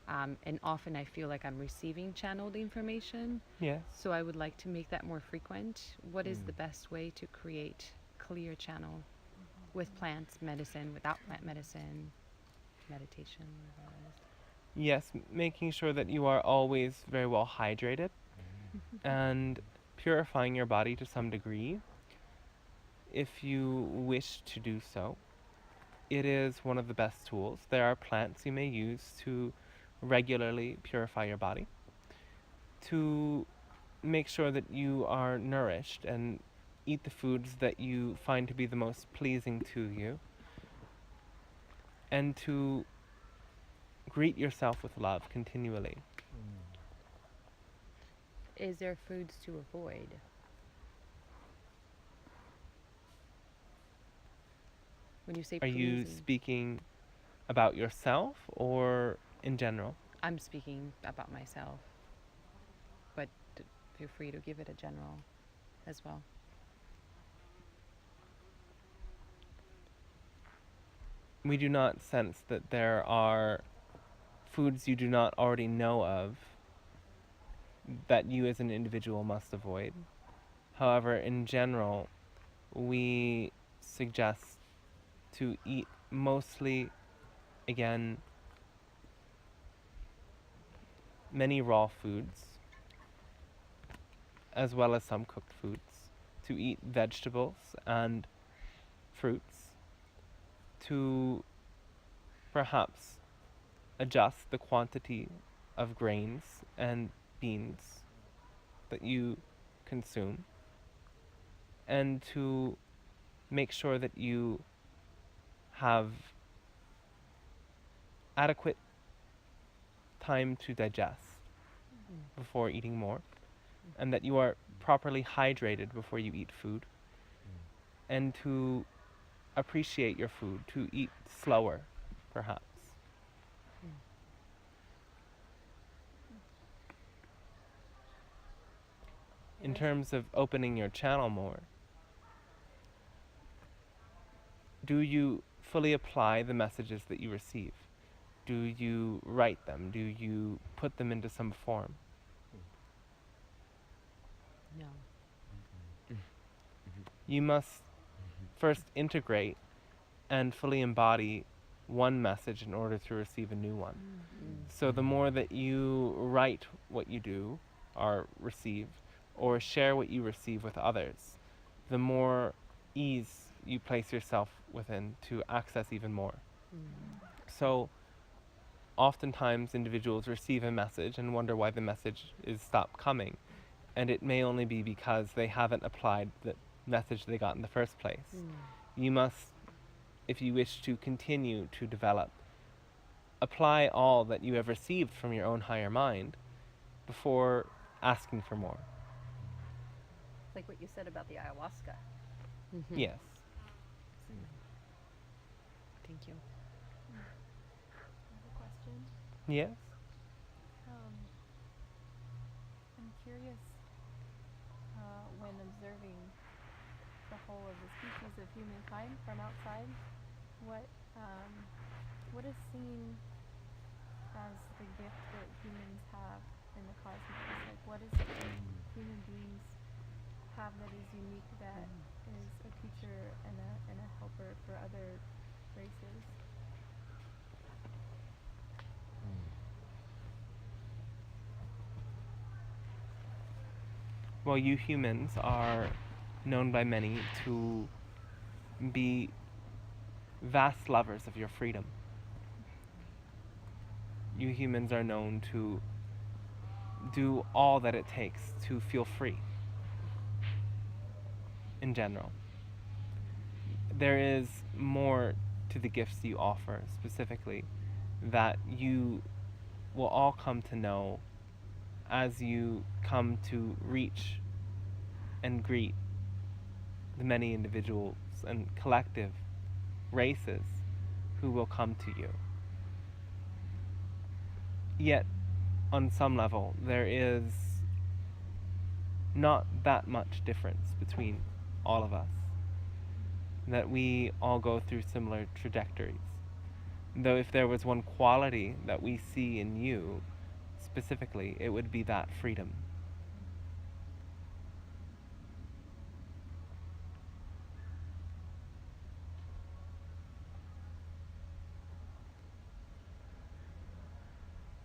And often I feel like I'm receiving channeled information. Yes. So I would like to make that more frequent. What is the best way to create clear channel with plants, medicine, without plant medicine, meditation? Yes, making sure that you are always very well hydrated and purifying your body to some degree. If you wish to do so, it is one of the best tools. There are plants you may use to regularly purify your body, to make sure that you are nourished and eat the foods that you find to be the most pleasing to you, and to greet yourself with love continually. Is there foods to avoid? When you say Are you pleasing, speaking about yourself or in general? I'm speaking about myself, but feel free to give it a general as well. We do not sense that there are foods you do not already know of that you as an individual must avoid. However, in general, we suggest to eat mostly, again, many raw foods, as well as some cooked foods, to eat vegetables and fruits, to perhaps adjust the quantity of grains and beans that you consume, and to make sure that you have adequate time to digest before eating more, and that you are properly hydrated before you eat food, and to appreciate your food, to eat slower, perhaps. In terms of opening your channel more, do you fully apply the messages that you receive? Do you write them? Do you put them into some form? No. You must first integrate and fully embody one message in order to receive a new one. So the more that you write what you do or receive, or share what you receive with others, the more ease you place yourself within to access even more. So oftentimes individuals receive a message and wonder why the message is stopped coming, and it may only be because they haven't applied the message they got in the first place. You must if you wish to continue to develop, apply all that you have received from your own higher mind before asking for more. It's like what you said about the ayahuasca. Mm-hmm. Yes. Thank you. I have a question. Yes? I'm curious, when observing the whole of the species of humankind from outside, what is seen as the gift that humans have in the cosmos? Like, what is it that human beings have that is unique, that is a teacher and a helper for other races? Well, you humans are known by many to be vast lovers of your freedom. You humans are known to do all that it takes to feel free in general. There is more to the gifts you offer, specifically, that you will all come to know as you come to reach and greet the many individuals and collective races who will come to you. Yet, on some level, there is not that much difference between all of us, that we all go through similar trajectories. Though if there was one quality that we see in you, specifically, it would be that freedom.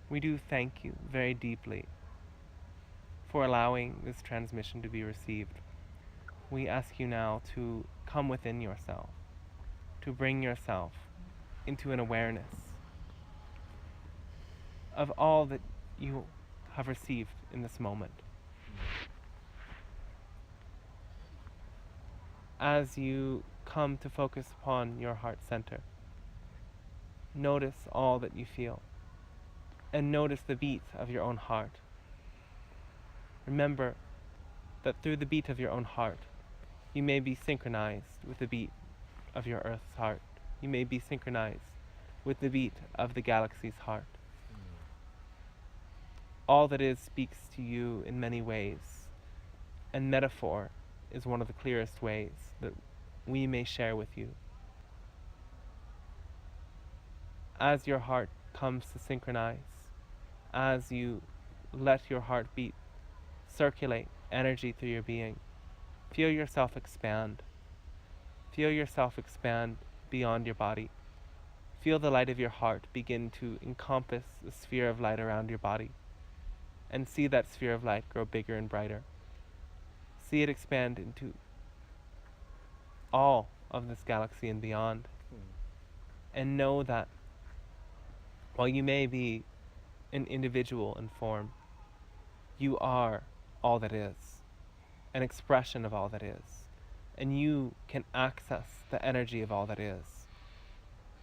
We do thank you very deeply for allowing this transmission to be received. We ask you now to come within yourself, to bring yourself into an awareness of all that you have received in this moment. As you come to focus upon your heart center, notice all that you feel, and notice the beat of your own heart. Remember that through the beat of your own heart, you may be synchronized with the beat of your Earth's heart. You may be synchronized with the beat of the galaxy's heart. All that is speaks to you in many ways, and metaphor is one of the clearest ways that we may share with you. As your heart comes to synchronize, as you let your heartbeat circulate energy through your being, feel yourself expand. Feel yourself expand beyond your body. Feel the light of your heart begin to encompass a sphere of light around your body, and see that sphere of light grow bigger and brighter. See it expand into all of this galaxy and beyond. And know that while you may be an individual in form, you are all that is, an expression of all that is, and you can access the energy of all that is,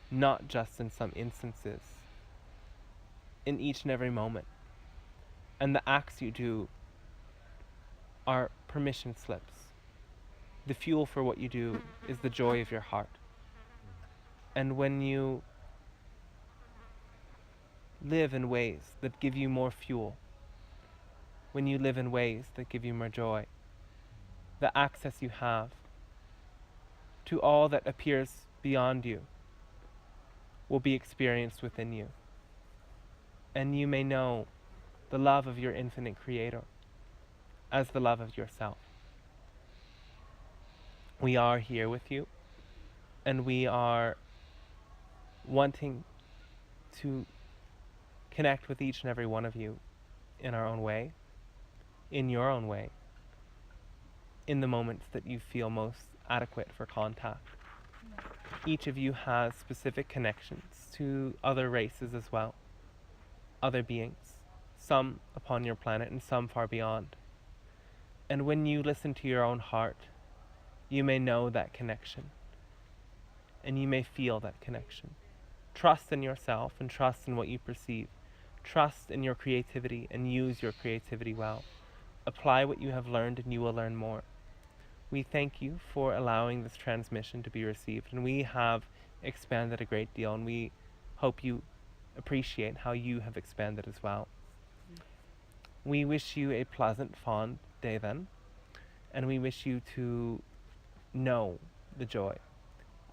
not just in some instances, in each and every moment. And the acts you do are permission slips. The fuel for what you do is the joy of your heart. And when you live in ways that give you more fuel, when you live in ways that give you more joy, the access you have to all that appears beyond you will be experienced within you. And you may know the love of your infinite creator as the love of yourself. We are here with you, and we are wanting to connect with each and every one of you in our own way, in your own way, in the moments that you feel most adequate for contact. Each of you has specific connections to other races as well, other beings, some upon your planet and some far beyond. And when you listen to your own heart, you may know that connection. and you may feel that connection. Trust in yourself and trust in what you perceive. Trust in your creativity and use your creativity well. Apply what you have learned and you will learn more. We thank you for allowing this transmission to be received, and we have expanded a great deal, and we hope you appreciate how you have expanded as well. We wish you a pleasant, fond day then, and we wish you to know the joy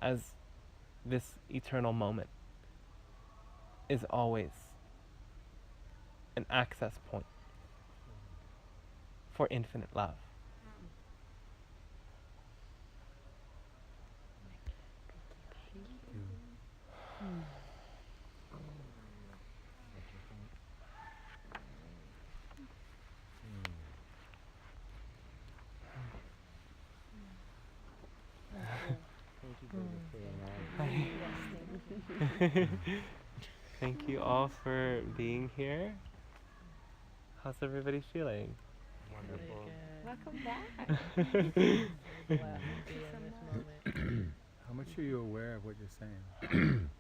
as this eternal moment is always an access point for infinite love. Thank you all for being here. How's everybody feeling? Wonderful. Welcome back. How much are you aware of what you're saying?